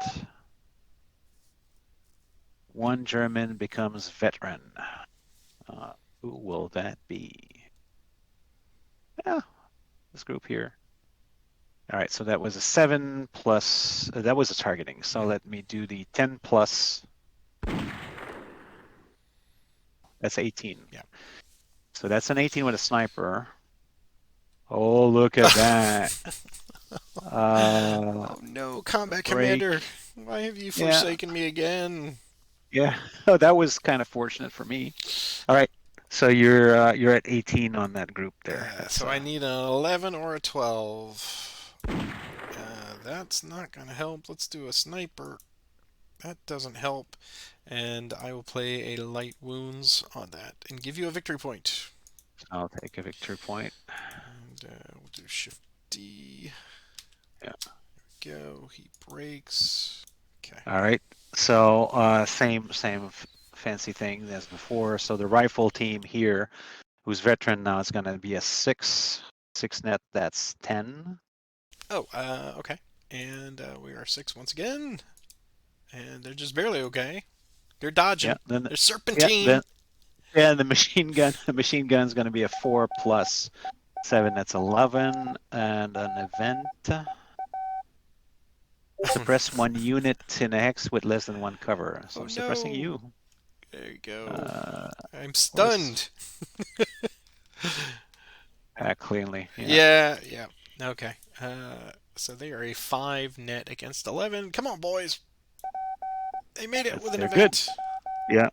One German becomes veteran. Who will that be? Yeah, this group here. All right, so that was a 7 plus, that was a targeting. So let me do the 10 plus, that's 18. Yeah. So that's an 18 with a sniper. Oh, look at that. Oh no, Combat Break. Commander. Why have you Yeah, forsaken me again? yeah. Oh, that was kind of fortunate for me. All right, so you're at 18 on that group there. That's So I need an 11 or a 12. That's not going to help. Let's do a sniper. That doesn't help. And I will play a light wounds on that and give you a victory point. I'll take a victory point. And we'll do Shift D. Yeah. There we go. He breaks. Okay. All right. So same fancy thing as before. So the rifle team here, who's veteran now, is going to be a 6 net. That's 10. Oh, okay. And we are 6 once again. And they're just barely okay. They're dodging. Yeah. Then They're yeah. serpentine. The machine gun. The machine gun's going to be a 4 plus 7. That's 11, and an event. Suppress one unit in a hex with less than one cover. So Oh I'm suppressing no. you. There you go. I'm What is stunned. cleanly? Yeah, yeah. Okay. So they are a 5 net against 11. Come on, boys. They made it with an They're good. event. Yeah.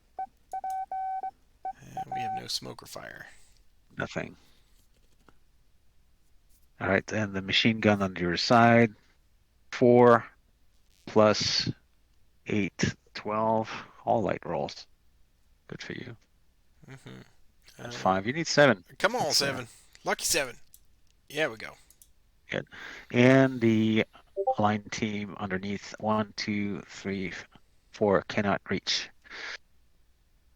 And we have no smoke or fire. Nothing. All right, and the machine gun on your side. 4 plus 8, 12. All light rolls. Good for you. Mm-hmm. That's 5. You need 7. Come on, That's 7. Lucky 7. Yeah, we go. Good. And the line team underneath 1, 2, 3, 4 cannot reach.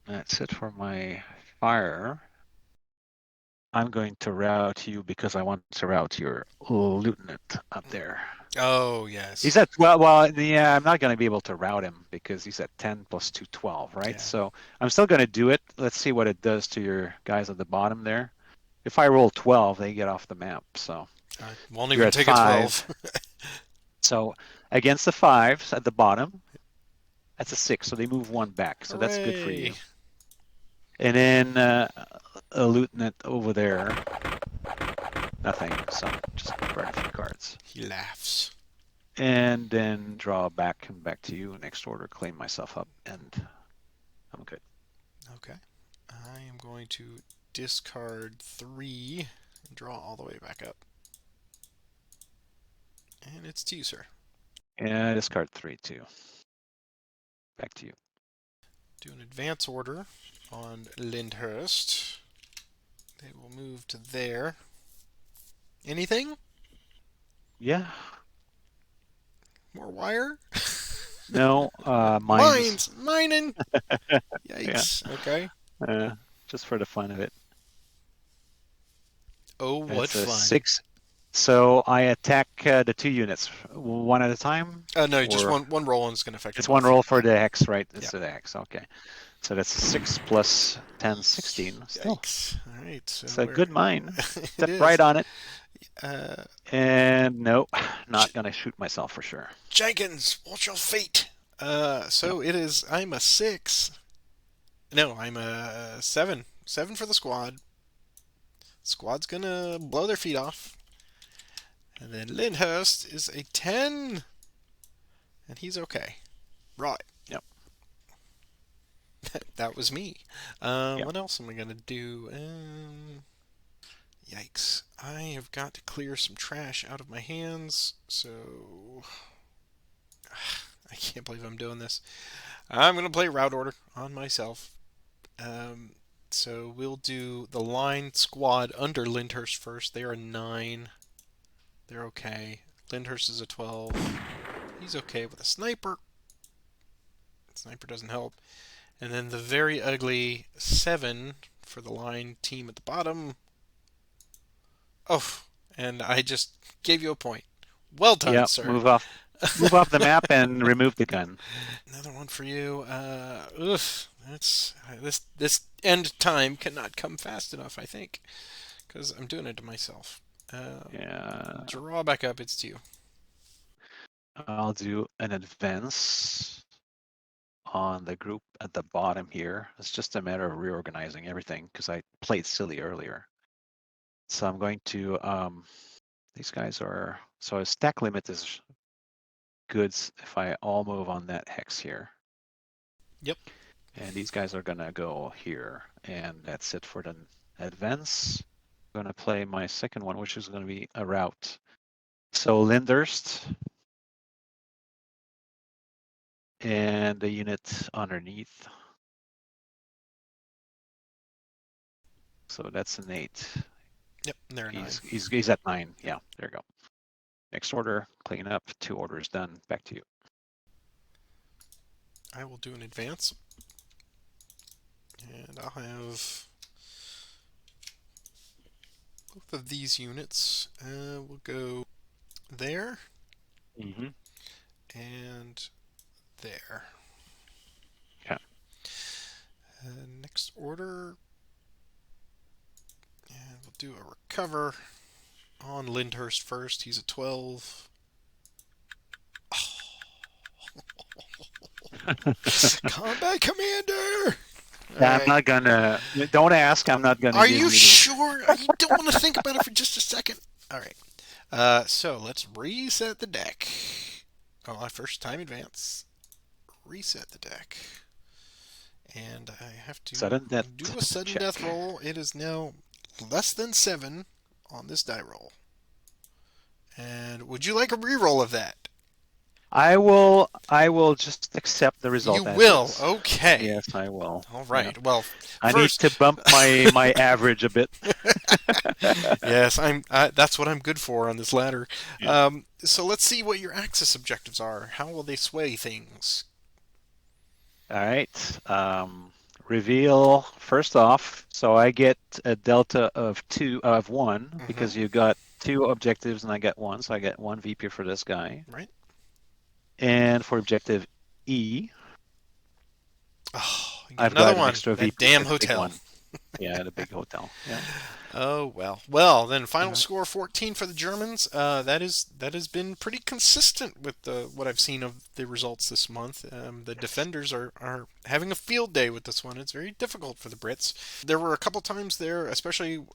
That's it for my fire. I'm going to route you because I want to route your lieutenant up there. Oh, yes. He's at well, yeah. I'm not going to be able to route him because he's at 10 plus 2, 12, right? Yeah. So I'm still going to do it. Let's see what it does to your guys at the bottom there. If I roll 12, they get off the map. So I won't you're even at take a 5. 12. So against the 5s at the bottom, that's a 6. So they move 1 back. So that's good for Hooray. you. And then a lieutenant over there, nothing. So just burn a few cards. He laughs. And then draw back and back to you. Next order, clean myself up, and I'm good. Okay. I am going to discard 3 and draw all the way back up. And it's to you, sir. And discard 3 too. Back to you. Do an advance order on Lyndhurst. They will move to there. Anything? Yeah. More wire? No, mines. Mines! Mining! Yeah. Yikes. Okay. Just for the fun of it. Oh, what It's a fun. 6. So I attack the 2 units one at a time? No, just one roll and it's going to affect It's them one both. roll for the hex, right? It's Yeah. the hex. Okay. So that's a 6 plus 10, 16. Still. Yikes. All right. So It's a good mine. It Step is. right on it. Uh, And nope, not going to shoot myself for sure. Jenkins, watch your feet. So it is. I'm a 6. No, I'm a 7. 7 for the squad. Squad's gonna blow their feet off. And then Lyndhurst is a 10. And he's okay. Right. Yep. That was me. Yep. What else am I gonna do? Yikes. I have got to clear some trash out of my hands, so I can't believe I'm doing this. I'm gonna play route order on myself. So we'll do the line squad under Lyndhurst first. They are a 9. They're okay. Lyndhurst is a 12. He's okay with a sniper. Sniper doesn't help. And then the very ugly 7 for the line team at the bottom. Oh, and I just gave you a point. Well done, Yeah, sir. move off the map and remove the gun. Another one for you. That's this end time cannot come fast enough, I think, because I'm doing it to myself. Yeah, Draw back up. It's to you. I'll do an advance on the group at the bottom here. It's just a matter of reorganizing everything because I played silly earlier. So I'm going to, these guys are, so a stack limit is good if I all move on that hex here. Yep. And these guys are gonna go here. And that's it for the advance. I'm gonna play my second one, which is gonna be a route. So Lindhurst. And the unit underneath. So that's an 8. Yep. There, 9. He's at 9. Yeah, there you go. Next order, clean up. 2 orders done. Back to you. I will do an advance, and I'll have both of these units. We'll go there Mm-hmm. and there. Yeah. Next order, and we'll do a recover on Lyndhurst first. He's a 12. Combat Commander! I'm not gonna. Don't ask. I'm not gonna. Are give you the- sure? You don't want to think about it for just a second? All right. So let's reset the deck. Oh, my first time advance. Reset the deck. And I have to Sudden death do a sudden check. death roll. It is now less than 7 on this die roll. And would you like a reroll of that? I will just accept the result. You as will. is. Okay. Yes, I will. All right. Yeah. Well, I first, need to bump my average a bit. yes, that's what I'm good for on this ladder. Yeah. So let's see what your Axis objectives are. How will they sway things? All right. Reveal first off. So I get a delta of 1 because you got 2 objectives and I get 1. So I get 1 VP for this guy. Right. And for objective E, Oh, I've another got an one. extra That VP. damn for the big hotel. one. Yeah, the big hotel. Yeah. Oh well. Well, then final Yeah. score 14 for the Germans. That has been pretty consistent with what I've seen of the results this month. The defenders are having a field day with this one. It's very difficult for the Brits. There were a couple times there, especially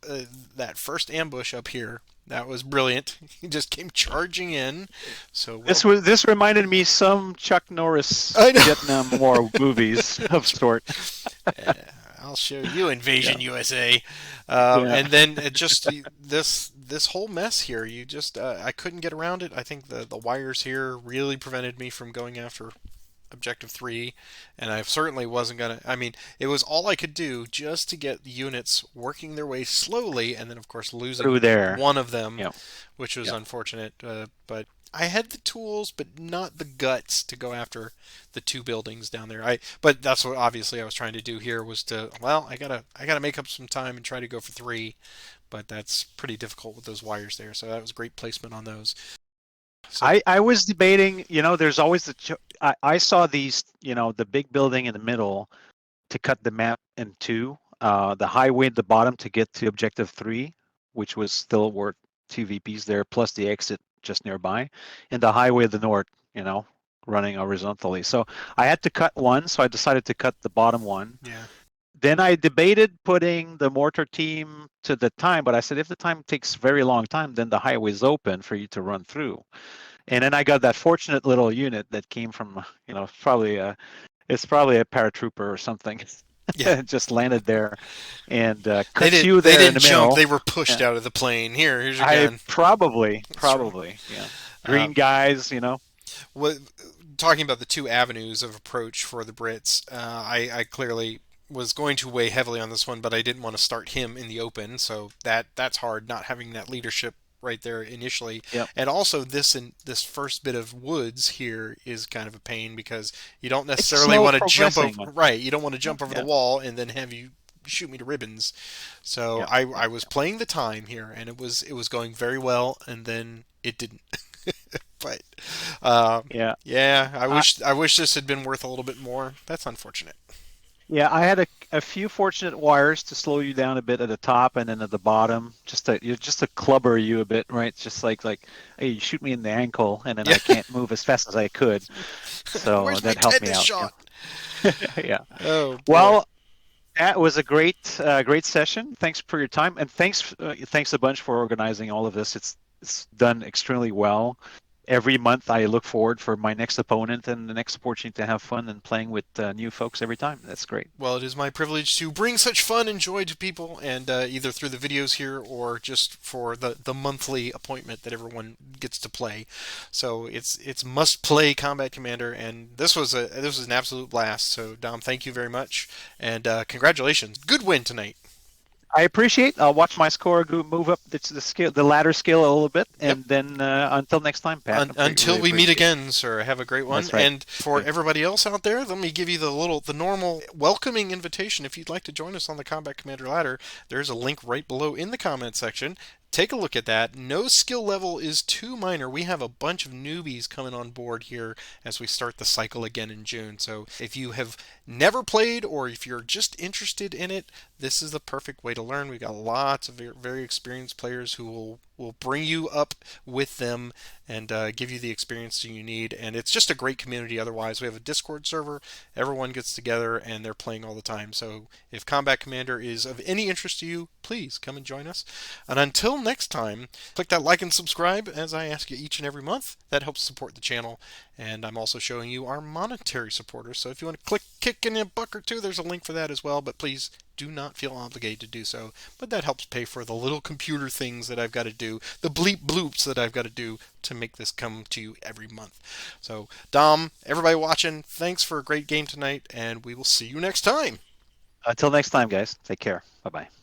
that first ambush up here. That was brilliant. He just came charging in. So This reminded me some Chuck Norris I know. Vietnam War movies of sort. I'll show you Invasion USA. Yeah. And then it just this whole mess here. You just I couldn't get around it. I think the wires here really prevented me from going after Objective 3, and I certainly wasn't gonna. I mean, it was all I could do just to get the units working their way slowly, and then of course losing Through there. one of them, Yeah. which was Yeah. unfortunate. But I had the tools, but not the guts to go after the 2 buildings down there. But that's what obviously I was trying to do here was to I gotta make up some time and try to go for 3, but that's pretty difficult with those wires there. So that was great placement on those. So, I was debating, there's always I saw these, the big building in the middle to cut the map in 2, the highway at the bottom to get to objective 3, which was still worth 2 VPs there, plus the exit just nearby, and the highway at the north, running horizontally. So I had to cut one, so I decided to cut the bottom one. yeah. Then I debated putting the mortar team to the time, but I said if the time takes very long time, then the highway is open for you to run through. And then I got that fortunate little unit that came from, it's probably a paratrooper or something. Yeah. It just landed there and They cut you there they in didn't the jump. middle. They were pushed Yeah. out of the plane. Here's your I gun. probably, right. yeah. Green guys, What, talking about the 2 avenues of approach for the Brits, I clearly was going to weigh heavily on this one, but I didn't want to start him in the open, so that's hard, not having that leadership right there initially. Yep. And also this first bit of woods here is kind of a pain because you don't necessarily slow want to jump progressing. over, right, you don't want to jump over Yeah. the wall and then have you shoot me to ribbons. So Yeah, I was playing the time here, and it was going very well, and then it didn't. But yeah. yeah, I I, wish I wish this had been worth a little bit more. That's unfortunate. yeah, I had a few fortunate wires to slow you down a bit at the top and then at the bottom, just to clubber you a bit, right? Just like, hey, you shoot me in the ankle, and then Yeah. I can't move as fast as I could. So Where's my that helped me tetanus out. shot? Yeah. Yeah. Oh boy. Well, that was a great session. Thanks for your time, and thanks a bunch for organizing all of this. It's done extremely well. Every month, I look forward for my next opponent and the next opportunity to have fun and playing with new folks every time. That's great. Well, it is my privilege to bring such fun and joy to people, and either through the videos here or just for the monthly appointment that everyone gets to play. So it's must play Combat Commander, and this was an absolute blast. So Dom, thank you very much, and congratulations, good win tonight. I appreciate. I'll watch my score move up the ladder scale a little bit, Yep. and then until next time, Pat. Until Really we meet appreciate it. again, sir, have a great one. That's right. And for Okay. everybody else out there, let me give you the normal welcoming invitation. If you'd like to join us on the Combat Commander ladder, there's a link right below in the comment section. Take a look at that. No skill level is too minor. We have a bunch of newbies coming on board here as we start the cycle again in June. So if you have never played or if you're just interested in it, this is the perfect way to learn. We've got lots of very experienced players who will bring you up with them and give you the experience you need. And it's just a great community otherwise. We have a Discord server. Everyone gets together and they're playing all the time. So if Combat Commander is of any interest to you, please come and join us. And until next time, click that like and subscribe as I ask you each and every month. That helps support the channel. And I'm also showing you our monetary supporters. So if you want to kick in a buck or two, there's a link for that as well. But please do not feel obligated to do so. But that helps pay for the little computer things that I've got to do, the bleep bloops that I've got to do to make this come to you every month. So, Dom, everybody watching, thanks for a great game tonight, and we will see you next time. Until next time, guys. Take care. Bye bye.